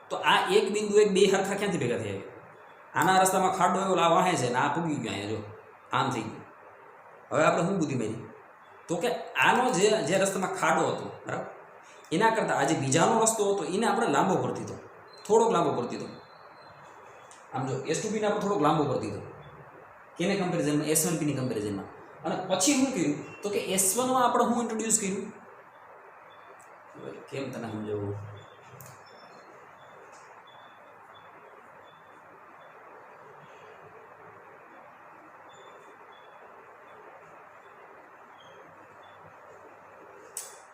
તો આ એક બિંદુ એક બે હરખા ક્યાંથી ભેગા થયા? આના રસ્તામાં ખાડો આવ્યો, આ વાહે છે ને આ પૂગી ગયો. અહીંયા જો આમ થઈ ગયું. હવે આપણે શું બુદ્ધિ મારી તો કે આનો જે રસ્તામાં ખાડો હતો બરાબર, એના કરતાં આજે બીજાનો રસ્તો હતો એને આપણે લાંબો કરી દીધો, થોડોક લાંબો કરી દીધો. આમ જો S2P ને આપણે થોડોક લાંબો કરી દીધો. કેને કમ્પેરિઝનમાં? S1P ની કમ્પેરિઝનમાં. અને પછી શું કર્યું તો કે S1 માં આપણે શું ઇન્ટ્રોડ્યુસ કર્યું? કેમ તને સમજાવું?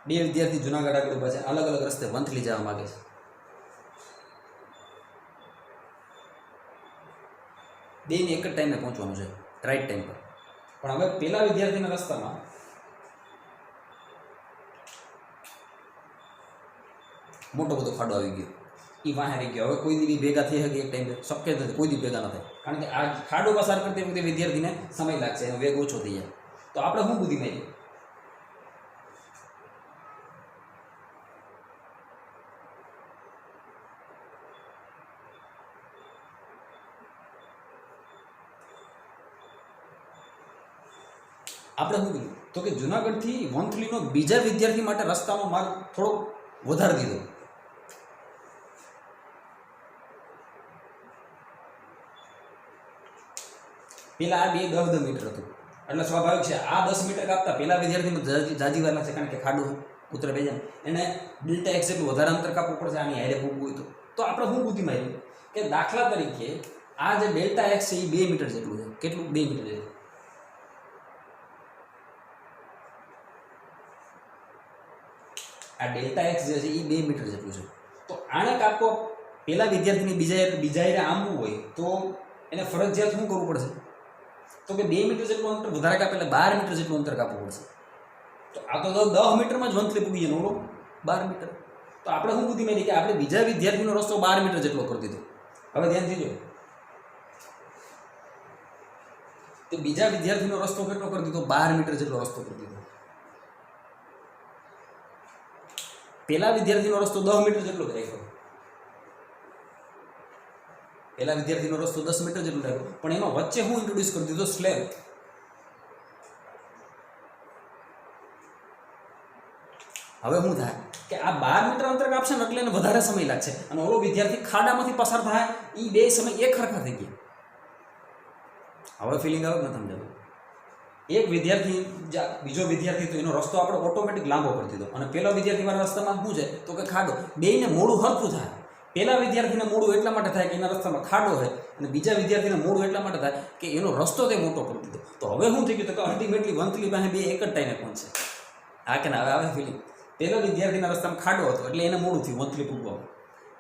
બે વિદ્યાર્થી જુનાગઢ આગળ ઉભા છે, અલગ અલગ રસ્તે વંથલી જવા માંગે છે. બેને એક જ ટાઈમે પહોંચવાનું છે, રાઈટ ટાઈમ પર. પણ હવે પેલા વિદ્યાર્થીના રસ્તામાં મોટો બધો ખાડો આવી ગયો, એ વાહે રહી ગયો. હવે કોઈ દી ભેગા થઈ શકે એક ટાઈમે? શક્ય નથી, કોઈ દી ભેગા ન થાય. કારણ કે આ ખાડો પસાર કરતી વખતે વિદ્યાર્થીને સમય લાગશે, એનો વેગ ઓછો થઈ જાય. તો આપણે શું બુદ્ધિ મારી? આપણે શું કર્યું તો કે જુનાગઢથી વંથલીનો બીજા વિદ્યાર્થી માટે રસ્તાનો માર્ગ થોડો વધારી દીધો. પેલા આ 10 મીટર હતું એટલે સ્વાભાવિક છે આ 10 મીટર કાપતા પેલા વિદ્યાર્થીનો જાજી વાર લાગશે, કારણ કે ખાડું ઉતરે ભેજા એને ડેલ્ટા એક્સ જેટલું વધારે અંતર કાપવું પડશે આની હારે પૂગવું હોય તો આપણે શું બુદ્ધિ મારી કે દાખલા તરીકે આ જે ડેલ્ટા એક્સ છે એ 2 મીટર જેટલું છે. કેટલું? 2 મીટર છે. આ ડેલ્ટા એક્સ જે છે એ 2 મીટર જેટલું છે. તો આને કાપો પેલા વિદ્યાર્થીને બીજા આંબવું હોય તો એને ફરજિયાત શું કરવું પડશે તો કે 2 મીટર જેટલું અંતર વધારે કાપે એટલે 12 મીટર જેટલું અંતર કાપવું પડશે. તો આ તો 10 મીટરમાં જ વંથલી પૂગી જાય, ઓલો 12 મીટર. તો આપણે શું બુદ્ધિ મારી કે આપણે બીજા વિદ્યાર્થીનો રસ્તો 12 મીટર જેટલો કરી દીધો. હવે ધ્યાનથી જો, તો બીજા વિદ્યાર્થીનો રસ્તો કેટલો કરી દીધો? 12 મીટર જેટલો રસ્તો કરી દીધો. પેલા વિદ્યાર્થીનો રસ્તો 10 મીટર જેટલો રાખ્યો. પેલા વિદ્યાર્થીનો રસ્તો 10 મીટર જેટલો રાખ્યો, પણ એમાં વચ્ચે હું ઇન્ટ્રોડ્યુસ કરી દીધો? સ્લેબ. હવે શું થાય કે આ 12 મીટર અંતર કાપશે ને એટલે એને વધારે સમય લાગશે, અને ઓલો વિદ્યાર્થી ખાડામાંથી પસાર થાય એ બે સમય એક સરખા થઈ ગયા. હવે ફિલિંગ આવે ને સમજાવું? એક વિદ્યાર્થી બીજો વિદ્યાર્થી તો એનો રસ્તો આપણે ઓટોમેટિક લાંબો કરી દીધો, અને પેલો વિદ્યાર્થી વાળા રસ્તામાં શું છે તો કે ખાડો. બેયને મોડું હરખું થાય. પેલા વિદ્યાર્થીને મોડું એટલા માટે થાય કે એના રસ્તામાં ખાડો હોય, અને બીજા વિદ્યાર્થીને મોડું એટલા માટે થાય કે એનો રસ્તો તે મોટો કરી દીધો. તો હવે શું થઈ ગયું તો કે અલ્ટિમેટલી વંથલી પાસે બે એક જ ટાઈમે પહોંચશે. હા કે ના? હવે આવે ફિલિંગ? પેલો વિદ્યાર્થીના રસ્તામાં ખાડો હતો એટલે એને મોડું થયું વંથલી પૂગવામાં,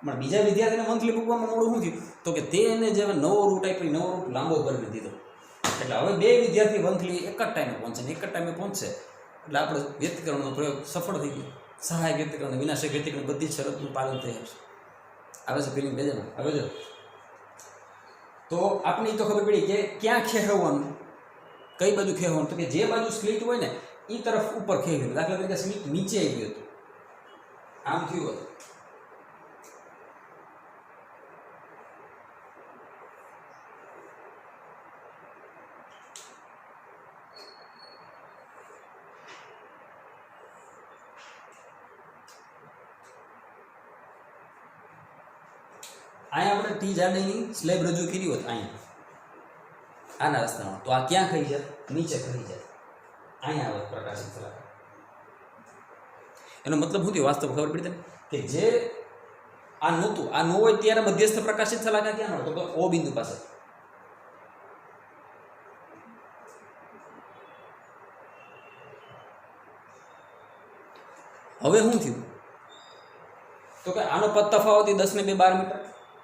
પણ બીજા વિદ્યાર્થીને વંથલી પૂગવામાં મોડું શું થયું તો કે તે એને જે નવો રૂટ આપ્યો નવો રૂટ લાંબો કરી દીધો. એટલે હવે બે વિદ્યાર્થી વંથલી એક જ ટાઈમે પહોંચે ને એક જ ટાઈમે પહોંચશે એટલે આપણે વ્યક્તિકરણનો પ્રયોગ સફળ થઈ ગયો. સહાયક વ્યક્તિકરણ, વિનાશક વ્યક્તિકરણ બધી જ શરતનું પાલન થઈ જશે. આવે છે ફિલિંગ? બેજામાં હવે જો, તો આપણે તો ખબર પડી કે ક્યાં ખેહવવાનું, કઈ બાજુ ખેહવવાનું, તો કે જે બાજુ સ્લીટ હોય ને એ તરફ ઉપર ખેવી. દાખલા તરીકે સ્લીટ નીચે આવી ગયું હતું, આમ થયું હતું, અહીંયા આપણે ટી જાડાઈની સ્લેબ રજૂ કરી હોત અહીંયા આના રસ્તામાં, તો આ ક્યાં ખાઈ જાય? નીચે ખાઈ જાય. અહીંયા આવે પ્રકાશિત સલાહ. એનો મતલબ શું થયો વાસ્તવ ખબર પડી તમને કે જે આ નહોતું, આ ન હોય ત્યારે મધ્યસ્થ પ્રકાશિત સલાહ ક્યાં મળતો? તો ઓ બિંદુ પાસે. હવે શું થયું તો કે આનો પદ તફાવત 10 ને 2 12 મીટર,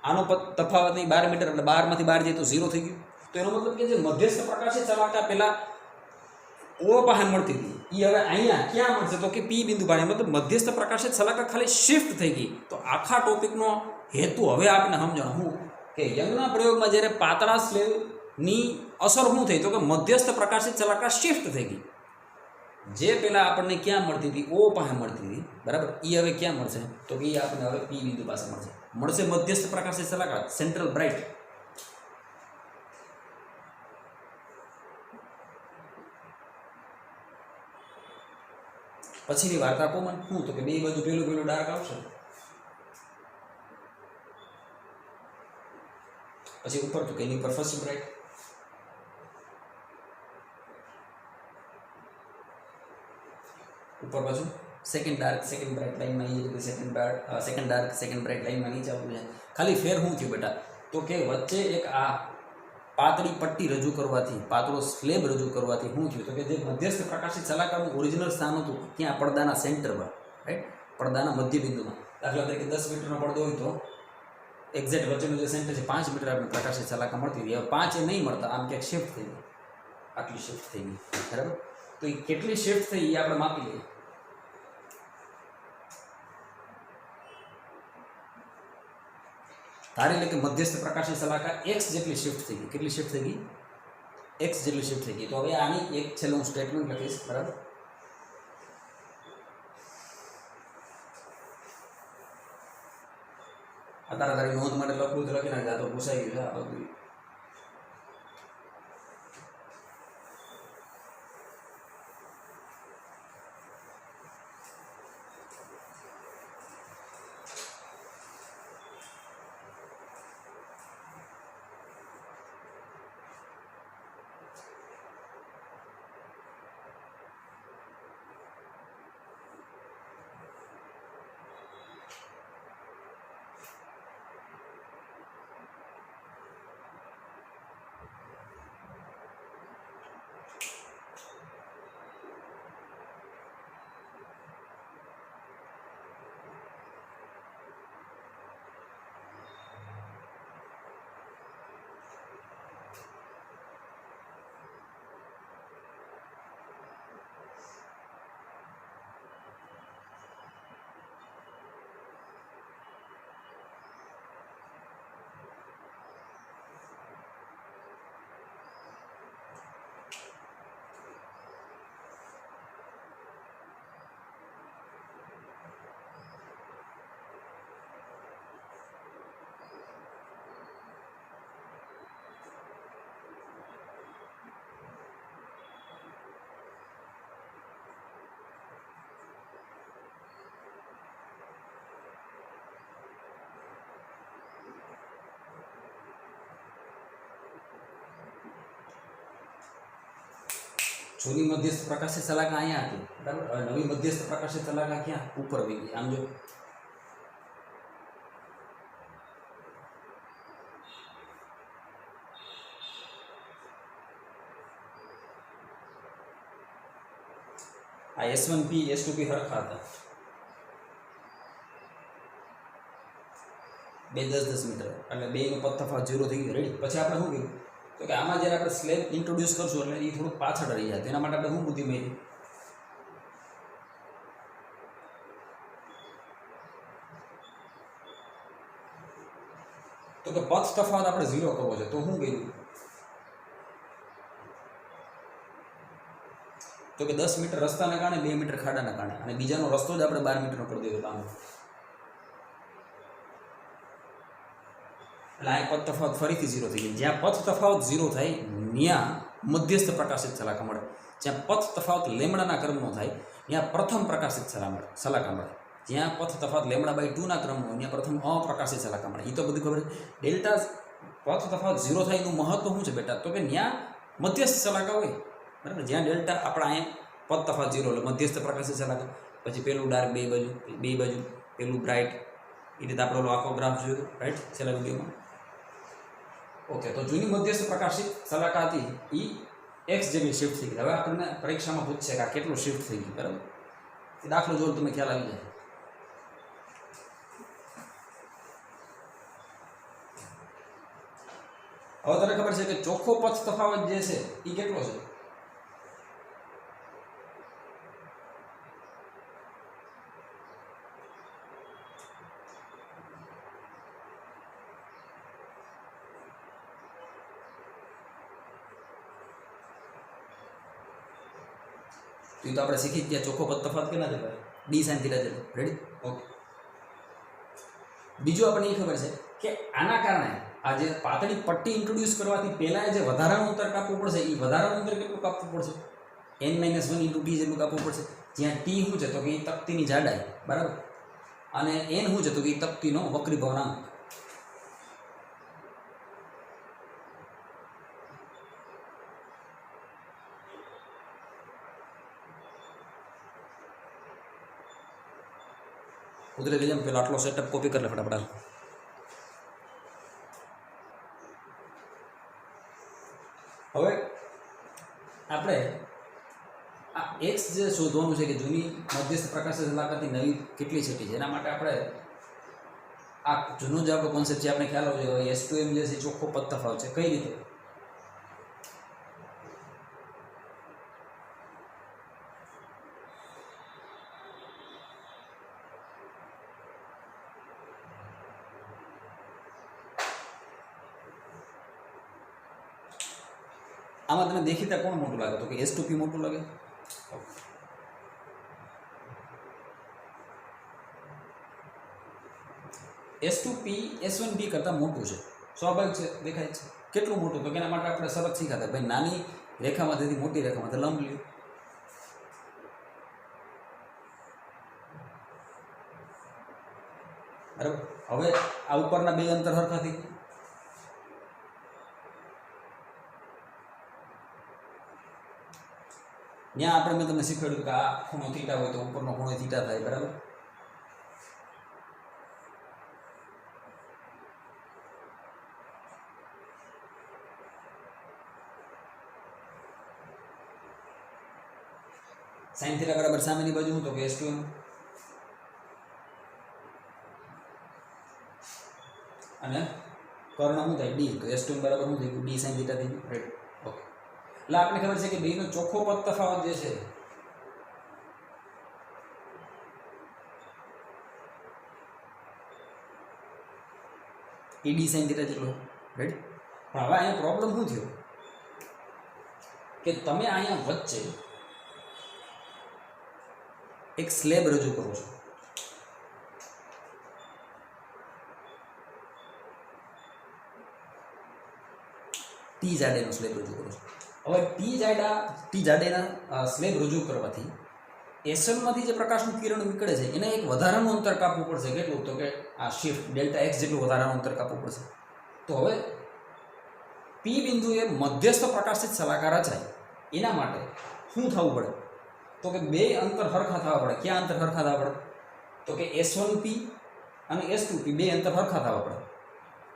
આનો તફાવત 12 મીટર, એટલે 12 માંથી 12 જાય તો 0 થઈ ગયું. તો એનો મતલબ કે જે મધ્યસ્થ પ્રકાશિત સલાહકા પેલા ઓ પાસે મળતી હતી એ હવે અહીંયા ક્યાં મળશે તો કે પી બિંદુ પાસે. મતલબ મધ્યસ્થ પ્રકાશિત સલાહકા ખાલી શિફ્ટ થઈ ગઈ. તો આખા ટોપિકનો હેતુ હવે આપણે સમજણ હું કે યંગના પ્રયોગમાં જ્યારે પાતળા સ્લેબની અસર શું થઈ તો કે મધ્યસ્થ પ્રકાશિત સલાહકા શિફ્ટ થઈ ગઈ. જે પેલા આપણને ક્યાં મળતી હતી? ઓ પાસે મળતી હતી, બરાબર. એ હવે ક્યાં મળશે તો કે એ આપણને હવે પી બિંદુ પાસે મળશે મધ્યસ્થ પ્રકાશિત સલાહકાર, સેન્ટ્રલ બ્રાઇટ. પછીની વાર્તા કોમન શું તો કે બે બાજુ પેલું પેલું ડાર્ક આવશે, પછી ઉપર તો કે એની ઉપર ફર્સ્ટ બ્રાઇટ, ઉપર પાછું સેકન્ડ ડાર્ક સેકન્ડ બ્રાઇટ લાઈનમાં એ રીતે સેકન્ડ ડાર્ક સેકન્ડ બ્રાઇટ લાઈનમાં નીચે આવતું જાય. ખાલી ફેર શું થયું બેટા તો કે વચ્ચે એક આ પાતળી પટ્ટી રજૂ કરવાથી, પાતળો સ્લેબ રજૂ કરવાથી શું થયું તો કે જે મધ્યસ્થ પ્રકાશિત સલાહકારનું ઓરિજિનલ સ્થાન હતું ત્યાં પડદાના સેન્ટરમાં, રાઈટ, પડદાના મધ્ય બિંદુમાં. દાખલા તરીકે 10 મીટરનો પડદો હોય તો એક્ઝેક્ટ વચ્ચેનું જે સેન્ટર છે 5 મીટર આપણે પ્રકાશિત સલાહકા મળતી હતી. હવે 5 એ નહીં મળતા, આમ ક્યાંક શિફ્ટ થઈ ગઈ, આટલી શિફ્ટ થઈ ગઈ, બરાબર. તો એ કેટલી શિફ્ટ થઈ એ આપણે માપી લઈએ. ધારી લે કે મધ્યસ્થ પ્રકાશની સલાહકા x જેટલી શિફ્ટ થઈ ગઈ. કેટલી શિફ્ટ થઈ ગઈ? x જેટલી શિફ્ટ થઈ ગઈ. તો હવે આની એક છેલ્લું હું સ્ટેટમેન્ટ લખીશ, બરાબર. અત્યારે તારી નોંધ માટે લખવું તો લખી નાખે, આ તો પૂછાઈ ગયું છે આ બધું. જૂની મધ્યસ્થ પ્રકાશિત શલાકા અહીંયા હતી, બરાબર. હવે નવી મધ્યસ્થ પ્રકાશિત શલાકા ક્યાં? ઉપર વહી ગઈ. આમ જો આ S1P S2P સરખા હતા, 2 10 મીટર, એટલે બેનો પદ તફાવત 0 થઈ ગયો. રેડી. પછી આપણે શું કર્યું તો કે આમાં જ્યારે આપણે સ્લેબ ઇન્ટ્રોડ્યુસ કરશું એટલે એ થોડુંક પાછળ રહી જાય. તેના માટે આપણે શું બુદ્ધિ મેળવી? તો કે પથ તફાવત આપણે 0 કરવો છે. તો શું કર્યું તો કે 10 મીટર રસ્તાના કારણે, 2 મીટર ખાડાના કારણે, અને બીજાનો રસ્તો જ આપણે 12 મીટરનો કરી દેવો આમ. એટલે આ પથ તફાવત ફરીથી 0 થઈ ગયો. જ્યાં પથ તફાવત 0 થાય ત્યાં મધ્યસ્થ પ્રકાશિત શલાકા મળે. જ્યાં પથ તફાવત લેમડાના ક્રમનો થાય ત્યાં પ્રથમ પ્રકાશિત શલાકા મળે. જ્યાં પથ તફાવત λ/2 ના ક્રમનો ત્યાં પ્રથમ અપ્રકાશિત શલાકા મળે. એ તો બધું ખબર છે. ડેલ્ટા પથ તફાવત 0 થાય એનું મહત્વ શું છે બેટા? તો કે ત્યાં મધ્યસ્થ શલાકા હોય, બરાબર. જ્યાં ડેલ્ટા આપણે અહીંયા પથ તફાવત 0 એટલે મધ્યસ્થ પ્રકાશિત શલાકા, પછી પેલું ડાર્ક બે બાજુ પેલું બ્રાઇટ, એ રીતે આપણે આખો ગ્રાફ જોયો, રાઈટ, છેલ્લા વિડીયોમાં. ઓકે. તો જૂની મધ્યસ્થ પ્રકાશિત શલાકા હતી એ x જગ્યાએ શિફ્ટ થઈ ગઈ. હવે આપણને પરીક્ષામાં પૂછશે કે આ કેટલું શિફ્ટ થઈ ગયું, બરાબર. એ દાખલો જોઈને તમે ખ્યાલ આવી જાય. હવે તને ખબર છે કે ચોખ્ખો પથ તફાવત જે છે એ કેટલો છે? તો એ તો આપણે શીખી જ ગયા. ચોખ્ખો પદ તફાવત કેટલા છે? d sin θ છે. રેડી. ઓકે. બીજું આપણને એ ખબર છે કે આના કારણે આ જે પાતળી પટ્ટી ઇન્ટ્રોડ્યુસ કરવાથી પહેલાં જે વધારાનું અંતર કાપવું પડશે, એ વધારાનું અંતર કેટલું કાપવું પડશે? n-1 × t જેટલું કાપવું પડશે. જ્યાં t શું છે તો કે એ તકતીની જાડાઈ, બરાબર, અને n શું છે તો કે એ તકતીનો વક્રીભવનાંક. કુદરતી જેમ પેલો આટલો સેટઅપ કોપી કરી લે ફટાફટ. હવે આપણે આ એક્સ જે શોધવાનું છે કે જૂની મધ્યસ્થ પ્રકાશિત શલાકાથી નવી કેટલી છેટી છે, એના માટે આપણે આ જૂનો જે આપણો કોન્સેપ્ટ છે આપણે ખ્યાલ આવજો. S2M જે છે ચોખ્ખો પદ તફાવત છે. કઈ રીતે? આમાં તને દેખીતા કોણ મોટું લાગે? તો કે S2P મોટું લાગે. S2P S1P કરતાં મોટું છે, સ્વાભાવિક છે, દેખાય છે. કેટલું મોટું? તો કે એના માટે આપણે શરત શીખાતા ભાઈ નાની રેખામાંથી મોટી રેખામાંથી લંબ લ્યો. બરાબર. હવે આ ઉપરના બે અંતર સરખા થઈ ગયા. ત્યાં આપણે મેં તમને શીખવાડ્યું કે આ ખૂણો θ હોય તો ઉપરનો ખૂણો θ થાય, બરાબર. sin θ બરાબર સામેની બાજુ શું તો કે S2M, અને કર્ણ શું થાય d, તો S2M બરાબર શું થઈ ગયું? d sin θ થઈ ગયું. રાઈટ. ઓકે. એટલે આપણે ખબર છે કે બેનો ચોખ્ખો પદ તફાવત જે છે એ d sin θ જેટલો. રાઈટ. પણ હવે અહીંયા પ્રોબ્લેમ શું થયો કે તમે અહીંયા વચ્ચે એક સ્લેબ રજૂ કરો છો. ટી જાડેનો સ્લેબ રજૂ કરો છો. હવે ટી જાડેના સ્લેબ રજૂ કરવાથી એસનમાંથી જે પ્રકાશનું કિરણ નીકળે છે એને એક વધારાનું અંતર કાપવું પડશે. કેટલું? તો કે આ શિફ્ટ ડેલ્ટા એક્સ જેટલું વધારાનું અંતર કાપવું પડશે. તો હવે પી બિંદુએ મધ્યસ્થ પ્રકાશિત શલાકા રચાય એના માટે શું થવું પડે? તો કે બે અંતર સરખા થવા પડે. ક્યાં અંતર સરખા થવા પડે? તો કે S1P અને S2P બે અંતર સરખા થવા પડે.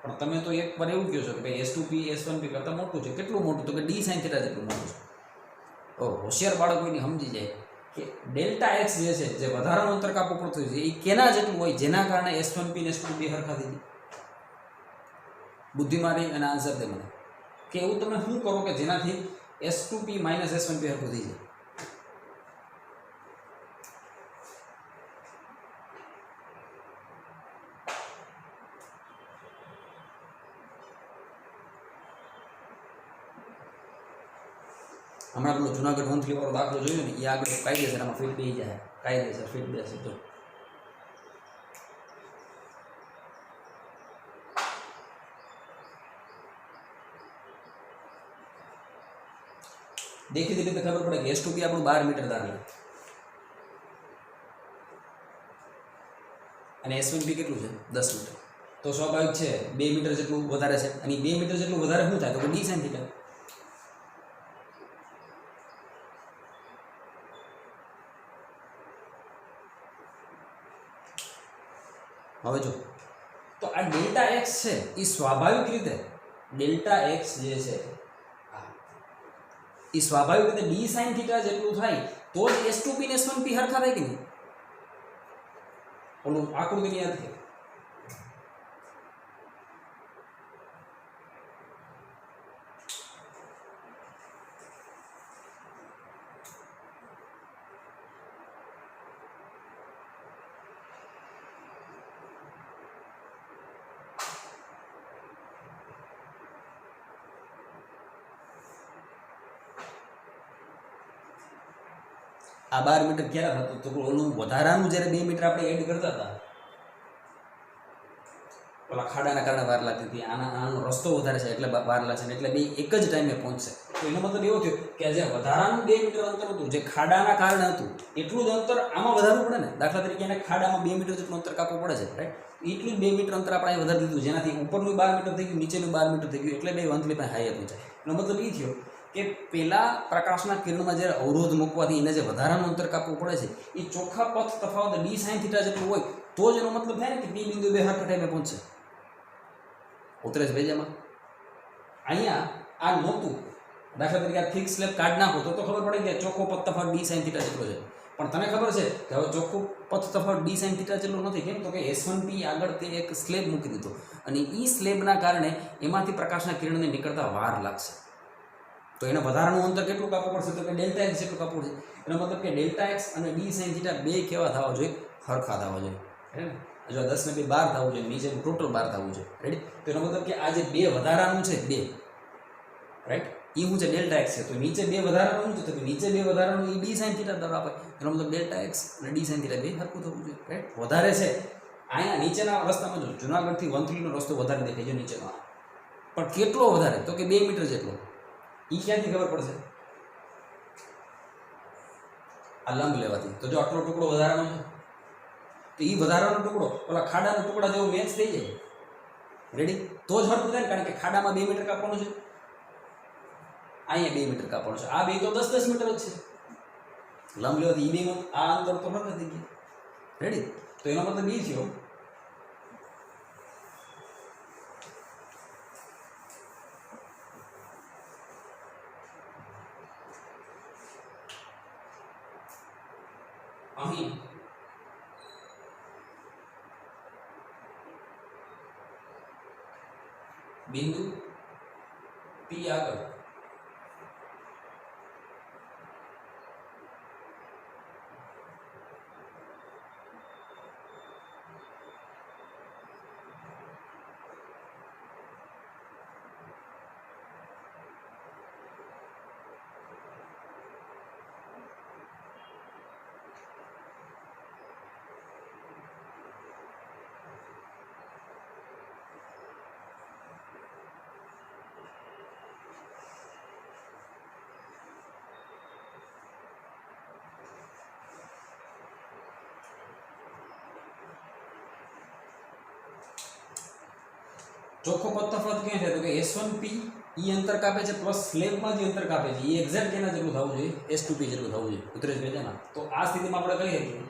પણ તમે તો એક વાર એવું કહો છો કે ભાઈ S2P S1P કરતાં મોટું છે. કેટલું મોટું? તો કે d sin θ જેટલું મોટું છે. હોશિયાર બાળક કોઈને સમજી જાય કે ડેલ્ટા એક્સ જે છે, જે વધારાનું અંતર કાપવું પડતું છે, એ કેના જેટલું હોય જેના કારણે S1P અને S2P સરખા થઈ જાય. બુદ્ધિમાની અને આન્સર દે મને કે એવું તમે શું કરો કે જેનાથી S2P માઇનસ S1P સરખું થઈ જાય. હમણાં પેલો જુનાગઢ 1-3 વાળો દાખલો જોયો ને, એ આગળ કાયદેસર આમાં ફિટ બેસી જાય. કાયદેસર ફિટ બેસે તો દેખીતી રીતે ખબર પડે કે S2P આપણું 12 મીટર ધારેલું અને S1P કેટલું છે? 10 મીટર. તો સ્વાભાવિક છે 2 મીટર જેટલું વધારે છે. અને 2 મીટર જેટલું વધારે શું થાય? તો કે d sin θ. હવે જો તો આ ડેલ્ટા એક્સ છે એ સ્વાભાવિક રીતે ડેલ્ટા એક્સ જે છે એ સ્વાભાવિક રીતે d sin θ જેટલું થાય તો જ S2P ને S1P સરખા થાય કે નહીં? ઓલું આકૃતિને યાદ છે. આ 12 મીટર ક્યારે થતું? તો ઓલું વધારાનું જ્યારે 2 મીટર આપણે એડ કરતા હતા, ઓલા ખાડાના કારણે વાર લાગતી હતી. આનો રસ્તો વધારે છે એટલે વાર લાગશે, એટલે બે એક જ ટાઈમે પહોંચશે. તો એનો મતલબ એવો થયો કે જે વધારાનું 2 મીટર અંતર હતું, જે ખાડાના કારણે હતું, એટલું જ અંતર આમાં વધારવું પડે ને. દાખલા તરીકે એને ખાડામાં 2 મીટર જેટલું અંતર કાપવું પડે છે, રાઈટ? એટલું જ 2 મીટર અંતર આપણે અહીં વધારી દીધું, જેનાથી ઉપરનું 12 મીટર થઈ ગયું, નીચેનું 12 મીટર થઈ ગયું, એટલે બે વંથલી પાસે હાઈ હતું. એનો મતલબ એ થયો કે પેલા પ્રકાશના કિરણમાં જ્યારે અવરોધ મૂકવાથી એને જે વધારાનું અંતર કાપવું પડે છે, એ ચોખ્ખા પથ તફાવત d sin θ જેટલું હોય તો જ એનો મતલબ થાય ને કે P બિંદુ બે સરખા ટાઈમે પહોંચશે. ઉતરે છે ભેજામાં? અહીંયા આ નહોતું. દાખલા તરીકે આ થિક સ્લેબ કાઢ નાખો તો ખબર પડે કે ચોખ્ખો પથ તફાવત d sin θ જેટલો છે. પણ તને ખબર છે કે હવે ચોખ્ખું પથ તફાવત d sin θ જેટલો નથી. કેમ? તો કે S1P આગળ તે એક સ્લેબ મૂકી દીધો અને એ સ્લેબના કારણે એમાંથી પ્રકાશના કિરણને નીકળતા વાર લાગશે. તો એને વધારાનું અંતર કેટલું કાપવું પડશે? તો કે ડેલ્ટા એક્સ જેટલું કાપવું પડશે. એનો મતલબ કે ડેલ્ટા એક્સ અને d sin θ બે કેવા થવા જોઈએ? સરખા થવા જોઈએ. જો 10 ને 2 12 થવું જોઈએ, નીચેનું ટોટલ 12 થવું જોઈએ. રેડી? તો એનો મતલબ કે આ જે બે વધારાનું છે, બે, રાઈટ, એ શું છે? ડેલ્ટા એક્સ છે. તો નીચે બે વધારાનું શું છે? તો નીચે બે વધારાનું એ d sin θ દ્વારા આપે. એનો મતલબ ડેલ્ટા એક્સ અને d sin θ બે સરખું થવું જોઈએ, રાઈટ? વધારે છે અહીંયા નીચેના રસ્તામાં. જો જુનાગઢથી 1-3 નો રસ્તો વધારે દેખાય છે નીચેનો, પણ કેટલો વધારે? તો કે 2 મીટર જેટલો. એ ક્યાંથી ખબર પડશે? આ લંબ લેવાથી. તો જો આટલો ટુકડો વધારાનો છે, તો એ વધારાનો ટુકડો ઓલા ખાડાના ટુકડા જેવો મેચ થઈ જાય. રેડી? તો જ હરખું થાય ને, કારણ કે ખાડામાં 2 મીટર કાપવાનું છે, અહીંયા 2 મીટર કાપવાનું છે. આ બે તો 10-10 મીટર જ છે. લંબ લેવાથી એ બે આ અંતર તો હરખા થઈ ગયા. રેડી? તો એનો મતલબ એ થયો અહીં બિંદુ P આગળ ચોખ્ખો પથ તફાવત ક્યાં છે? તો કે S1P એ અંતર કાપે છે પ્લસ સ્લેબમાં જે અંતર કાપે છે એ એક્ઝેક્ટ કેના જેટલું થવું જોઈએ, S2P જેટલું થવું જોઈએ ઉતરેજ ભેજાના. તો આ સ્થિતિમાં આપણે કહીએ કે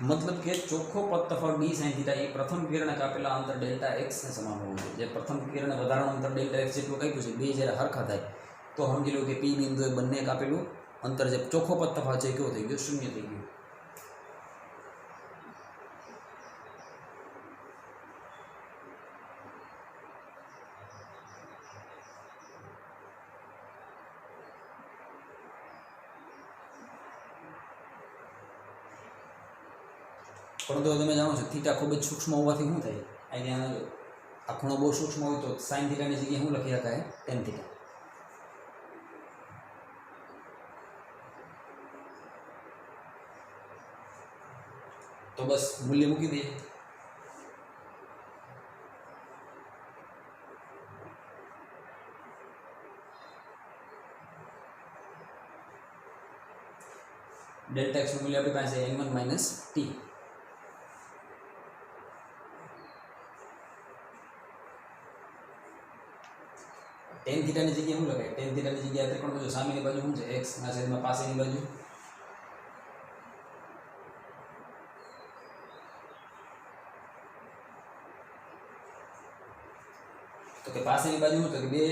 मतलब કે ચોખ્ખો પદ તફાવત d sin θ એ પ્રથમ કિરણે કાપેલા અંતર ડેલ્ટા x ને સમાન હોવું જોઈએ. જે પ્રથમ કિરણે વધારાનું અંતર ડેલ્ટા x જેટલું કાપ્યું છે, બે જ્યારે હરખા થાય તો સમજી લો કે p બિંદુએ બંને કાપેલું અંતર જે ચોખ્ખો પદ તફાવત છે કેવો થઈ ગયો, શૂન્ય થઈ ગયો. પરંતુ તમે જાણો છો થીટા ખૂબ જ સૂક્ષ્મ હોવાથી શું થાય, અહીંયા આ ખૂણો બહુ સૂક્ષ્મ હોય તો સાઇન થીટાની જગ્યાએ શું લખી શકાય, ટેન થીટા. તો બસ મૂલ્ય મૂકી દઈએ. ડેલ્ટા એક્સનું મૂલ્ય આપણી પાસે n1 માઇનસ ટી. ટેન થીટાની જગ્યાએ શું લખાય, ટેન થીટાની જગ્યાએ ત્રિકોણ બાજુ સામેની બાજુ શું છે, x ના છેદમાં પાસેની બાજુ. તો કે પાસેની બાજુ શું તો કે બે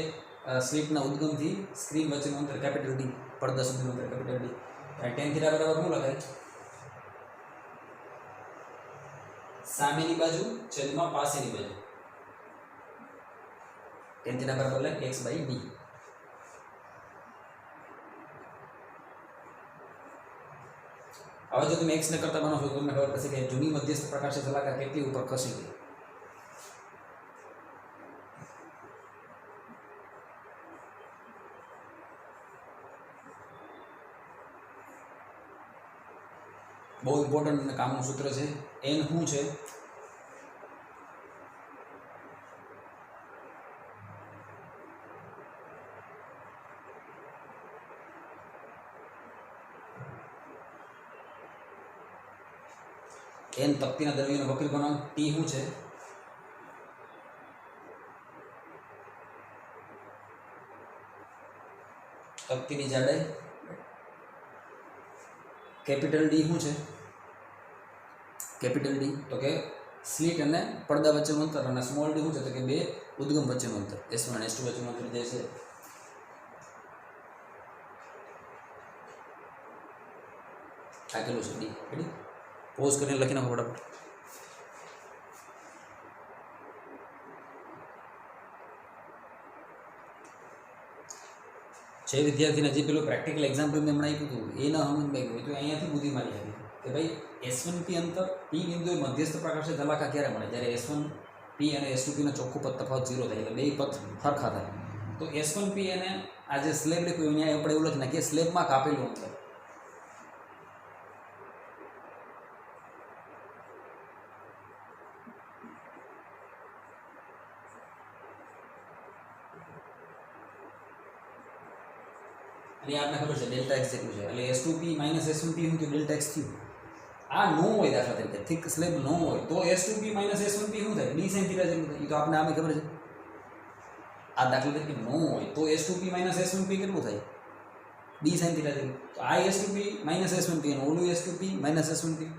સ્લિટના ઉદ્ગમથી સ્ક્રીન વચ્ચેનું અંતર કેપિટલ ડી, પડદા સુધીનું અંતર કેપિટલ ડી. અને ટેન થીટા બરાબર શું લખાય, સામેની બાજુ છેદમાં પાસેની બાજુ. ટેન થીટા બરાબર લખે x બાય d. હવે જો તમે x ને કરતા બનો છો તો તમને ખબર પડશે કે જૂની મધ્યસ્થ પ્રકાશી શલાકા કેટલી ઉપર ખસી ગઈ. બહુ ઇમ્પોર્ટન્ટ અને કામનું સૂત્ર છે. n શું છે, n તકતીના દ્રવ્યનો વક્રી ગુણાંક, t શું છે, તકતીની જાડાઈ, કેપિટલ ડી શું છે, કેપિટલ ડી તો કે સ્લિટ અને પડદા વચ્ચેનું અંતર, અને સ્મોલ ડી શું છે તો કે બે ઉદ્ગમ વચ્ચેનું અંતર, S1 અને S2 વચ્ચેનું અંતર જે છે. આ કેટલું છે ડી, રેડી પોઝ કરીને લખી નાખો ફટાફટ. જે વિદ્યાર્થીને જે પેલું પ્રેક્ટિકલ એક્ઝામ્પલ મેં હમણાં આપ્યું હતું એ ન સમજ ભાઈ તો અહીંયાથી બુદ્ધિ મારી હતી કે ભાઈ S1P અંતર P બિંદુએ મધ્યસ્થ પ્રકાશી શલાકા ક્યારે મળે, જ્યારે S1P અને S2P નો ચોખ્ખો પદ તફાવત 0 થાય, એટલે બે પદ સરખા થાય. તો S1P અને આ જે સ્લેબ લખ્યું અહીંયા આપણે એવું લખી નાખીએ સ્લેબમાં કાપેલું અંતર. અને આપને ખબર છે ડેલ્ટા એક્સ જેટલું છે, એટલે S2P માઇનસ S1P શું થયું, ડેલ્ટા એક્સ થયું. આ નો હોય દાખલા તરીકે થીક સ્લેબ નો હોય તો S2P માઇનસ S1P શું થાય, d sin થીટા જેટલું થાય. એ તો આપણે આમે ખબર છે. આ દાખલા તરીકે નો હોય તો S2P માઇનસ S1P કેટલું થાય, d sin થીટા જેટલું. તો આ S2P માઇનસ S1P અને ઓલું S2P માઇનસ S1P.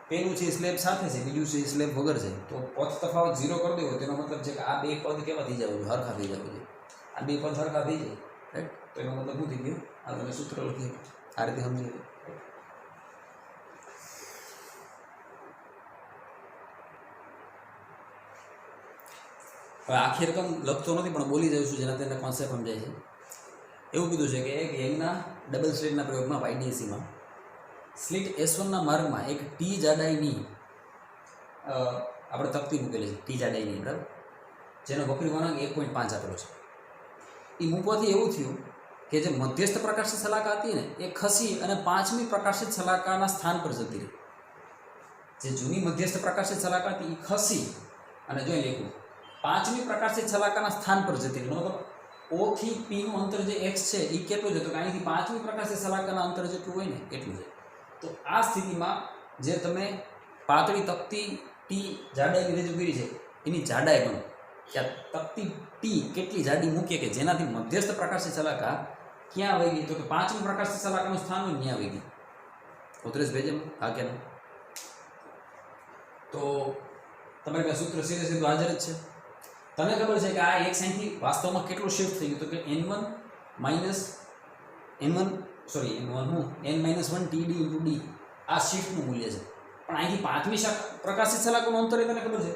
પેલું છે સ્લેબ સાથે છે, બીજું છે સ્લેબ વગર છે. તો પદ તફાવત 0 કરી દેવો તેનો મતલબ છે કે આ બે પદ કેવા થઈ જવું, હરખા થઈ જવું જોઈએ. આ બે પદ હરખા થઈ જાય, રાઈટ. તો એનો મતલબ શું થઈ ગયું, આ તમે સૂત્ર લખી આ રીતે સમજી લો. હવે આખી રકમ લખતો નથી પણ બોલી જાઉં છું જેના તેને કોન્સેપ્ટ સમજાય છે. એવું કીધું છે કે એક યંગના ડબલ સ્લિટના પ્રયોગમાં YDCમાં સ્લિટ S1ના માર્ગમાં એક ટી જાડાઈની આપણે તકતી મૂકેલી છે, ટી જાડાઈની, બરાબર, જેનો વક્રી વળાંક 1.5 આપેલો છે. એ મૂકવાથી એવું થયું કે જે મધ્યસ્થ પ્રકાશિત શલાકા હતી ને એ ખસી અને 5મી પ્રકાશિત શલાકાના સ્થાન પર જતી રહી. જે જૂની મધ્યસ્થ પ્રકાશિત શલાકા હતી એ ખસી અને જોઈ લખ્યું 5મી પ્રકાશિત શલાકાના સ્થાન પર જતી રહી. મતલબ O થી P નું અંતર જે x છે એ કેટલું છે? તો કે અહીંથી 5મી પ્રકાશિત શલાકાના અંતર જેટલું હોય ને એટલું છે. તો આ સ્થિતિમાં જે તમે પાતળી તકતી ટી જાડાઈની રજૂ કરી છે એની જાડાઈ ગણો કે આ તકતી ટી કેટલી જાડી મૂકીએ કે જેનાથી મધ્યસ્થ પ્રકાશિત શલાકા ક્યાં વહી ગઈ? તો કે 5મી પ્રકાશિત શલાકાનું સ્થાન હોય ત્યાં વહી ગઈ. ઉતરેશ ભેજેમાં હા કે ના? તો તમારી પાસે સૂત્ર સીધે સીધું હાજર જ છે. તને ખબર છે કે આ એક સાઈનથી વાસ્તવમાં કેટલું શિફ્ટ થઈ ગયું? તો કે n1 n-1 TD × D આ શિફ્ટનું મૂલ્ય છે. પણ અહીંથી 5મી પ્રકાશિત શલાકાનું અંતર તને ખબર છે?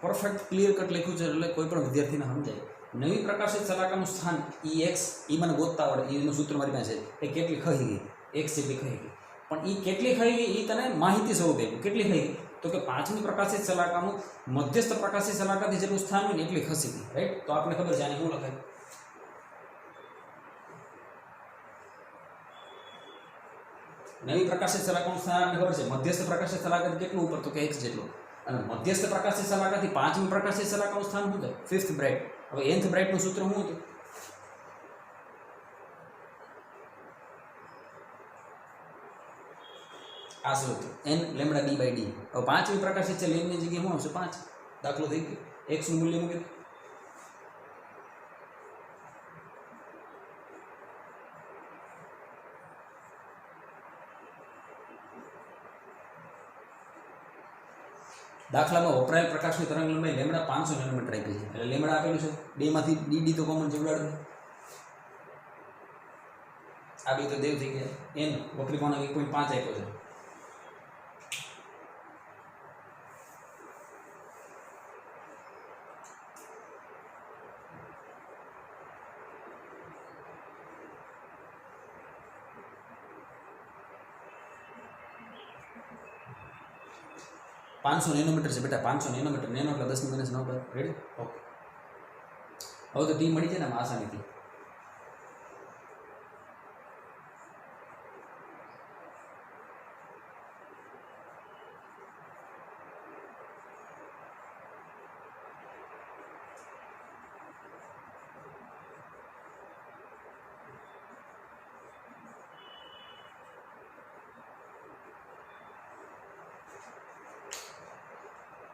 પરફેક્ટ ક્લિયર કટ લખ્યું છે એટલે કોઈ પણ વિદ્યાર્થીને સમજાય. નવી પ્રકાશિત શલાકાનું સ્થાન EX એ મને ગોતતા આવડે, એનું સૂત્ર મારી પાસે છે. એ કેટલી ખઈ ગઈ? x જેટલી ખઈ ગઈ. પણ એ કેટલી ખઈ ગઈ એ તને માહિતી સ્વરૂપે કેટલી ખઈ ગઈ? તો કે 5મી પ્રકાશિત શલાકાનું મધ્યસ્થ પ્રકાશિત શલાકાથી જેટલું સ્થાન હોય ને એટલી ખસી ગઈ. રાઈટ? તો આપણે ખબર છે આને શું લખાય? નવી પ્રકાશિત શલાકાનું સ્થાન આપણે ખબર છે મધ્યસ્થ પ્રકાશિત શલાકાથી કેટલું ઉપર? તો કે x જેટલું. અને મધ્યસ્થ પ્રકાશિત શલાકાથી 5મી પ્રકાશિત શલાકાનું સ્થાન શું થાય? 5th bright. હવે nth બ્રાઇટનું સૂત્ર શું હતું? આ શું હતું? n lambda d/d. હવે 5મી પ્રકાશિત છે, લેમની જગ્યાએ શું આવશે? 5. દાખલો થઈ ગયો. x નું મૂલ્ય મૂકી દો. દાખલામાં વપરાયેલ પ્રકાશની તરંગ લંબાઈ લેમ્બડા 500 નેનોમીટર આપી છે. એટલે લેમ્બડા આપેલું છે, 2 માંથી dd તો કોમન છે, ઉડાડ દો. આ બે તો દેવ થઈ ગયા. n વક્રી કોણ 1.5 આપ્યો છે. $500 નેનોમીટર છે બેટા, 500 નેનોમીટર. નેનો એટલે 10⁻9 પર. રેડી? ઓકે. હવે તો ટી મળી છે ને આમ આસાનીથી.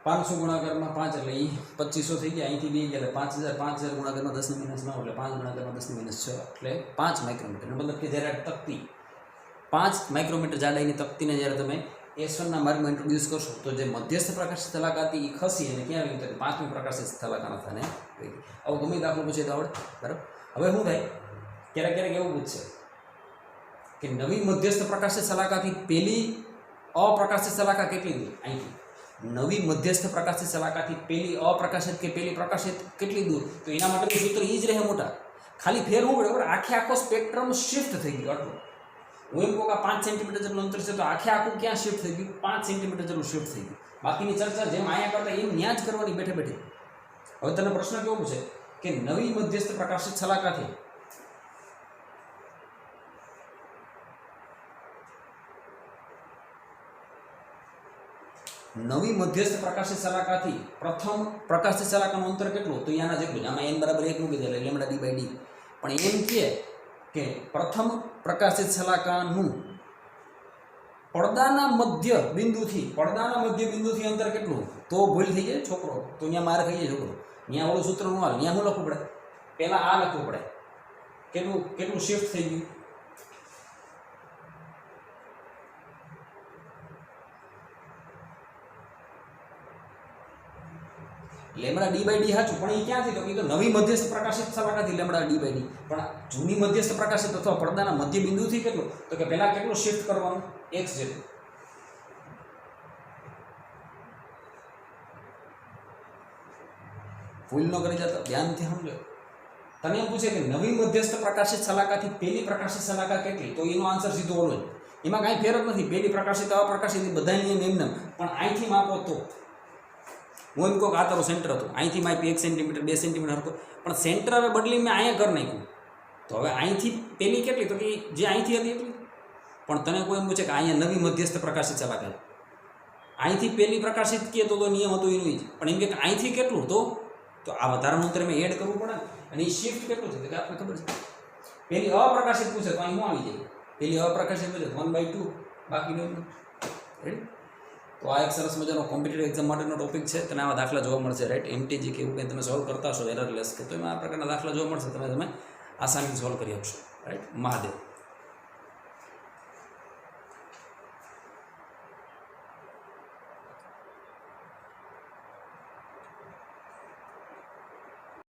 $500 ગુણાકારમાં 5 એટલે એ 2500 થઈ ગયા. અહીંથી 2 ગયા એટલે 5000 ગુણાકારમાં 10⁻9 એટલે 5 ગુણાકારમાં 10⁻6 એટલે 5 માઇક્રોમીટર. મતલબ કે જ્યારે તકતી 5 માઇક્રોમીટર જાડાઈની તકતીને જ્યારે તમે S1ના માર્ગમાં ઇન્ટ્રોડ્યુસ કરશો તો જે મધ્યસ્થ પ્રકાશિત શલાકા હતી એ ખસી અને ક્યાં આવી? તો 5મી પ્રકાશિત શલાકાના સ્થાને આવી. આવું ગમે દાખલો પૂછે તો આવડે, બરાબર? હવે શું થાય? ક્યારેક ક્યારેક એવું પૂછશે કે નવી મધ્યસ્થ પ્રકાશિત શલાકાથી પેલી અપ્રકાશિત શલાકા કેટલી દૂર? અહીંથી નવી મધ્યસ્થ પ્રકાશિત શલાકાથી પેલી અપ્રકાશિત કે પેલી પ્રકાશિત કેટલી દૂર? તો એના માટેનું સૂત્ર એ જ રહે મોટા. ખાલી ફેર હું બરાબર આખો સ્પેક્ટ્રમ શિફ્ટ થઈ ગયો. આટલું હું એમ કહું કે 5 સેન્ટીમીટર જેટલું અંતર છે તો આખું ક્યાં શિફ્ટ થઈ ગયું? 5 સેન્ટીમીટર જેટલું શિફ્ટ થઈ ગયું. બાકીની ચર્ચા જેમ અહીંયા કરતા એમ ન્યા જ કરવાની બેઠે બેઠે. હવે તને પ્રશ્ન કેવો પૂછે કે નવી મધ્યસ્થ પ્રકાશિત શલાકાથી નવી મધ્યસ્થ પ્રકાશિત શલાકાથી પ્રથમ પ્રકાશિત શલાકાનું અંતર કેટલું? તો આના જેટલું. આમાં n બરાબર 1 મૂકી દે એટલે લેમ્બડા d/d. પણ એમ કે પ્રથમ પ્રકાશિત શલાકાનું પડદાના મધ્ય બિંદુથી અંતર કેટલું, તો ભૂલ થઈ જાય છોકરો, તો ત્યાં માર ખાઈ જાય છોકરો. ત્યાં ઓલું સૂત્ર નું હાલ, ત્યાં શું લખવું પડે, પહેલાં આ લખવું પડે. કેટલું શિફ્ટ થઈ ગયું, લેમડા ડી બાય ડી સાચું, પણ એ ક્યાંથી, તો એ તો નવી મધ્યસ્થ પ્રકાશિત શલાકાથી લેમડા ડી બાય ડી. પણ જૂની મધ્યસ્થ પ્રકાશિત અથવા પડદાના મધ્ય બિંદુથી કેટલું, તો કે પહેલા કેટલું શિફ્ટ કરવાનું, એક્સ જેટલું. ભૂલ ન કરી જતા, ધ્યાનથી સમજો. તને એમ પૂછે કે નવી મધ્યસ્થ પ્રકાશિત શલાકાથી પહેલી પ્રકાશિત શલાકા કેટલી, તો એનો આન્સર સીધો ઓલો જ. એમાં કાંઈ ફેર જ નથી, પહેલી પ્રકાશિત અપ્રકાશિત બધા નિયમ એમને, પણ અહીંથી માપો તો. હું એમ કહું કે આ તારું સેન્ટર હતું, અહીંથી માપી 1 સેન્ટીમીટર 2 સેન્ટીમીટર હતું, પણ સેન્ટર હવે બદલી મેં અહીંયા કરી નાખ્યું, તો હવે અહીંથી પેલી કેટલી, તો કે જે અહીંથી હતી એટલી. પણ તને કોઈ એમ પૂછે કે અહીંયા નવી મધ્યસ્થ પ્રકાશિત શલાકા, અહીંથી પેલી પ્રકાશિત કહે તો નિયમ હતું એનું જ, પણ એમ કે અહીંથી કેટલું, તો આ વધારાનું અંતર મેં એડ કરવું પડે ને. અને એ શિફ્ટ કેટલું છે કે આપણે ખબર છે. પેલી અપ્રકાશિત પૂછે તો અહીં શું આવી જાય, પેલી અપ્રકાશિત પૂછે 1/2, બાકી રેડી. તો આ એક સરસ મજાનો કોમ્પિટિટિવ એક્ઝામ માટેનો ટોપિક છે. તને આવા દાખલા જોવા મળશે, રાઈટ. એમટીજી કે એવું કંઈ તમે સોલ્વ કરતા હશો એરરલેસ કે, તો એમાં આ પ્રકારના દાખલા જોવા મળશે, તમે આસાનીથી સોલ્વ કરી શકશો, રાઈટ. મહાદેવ.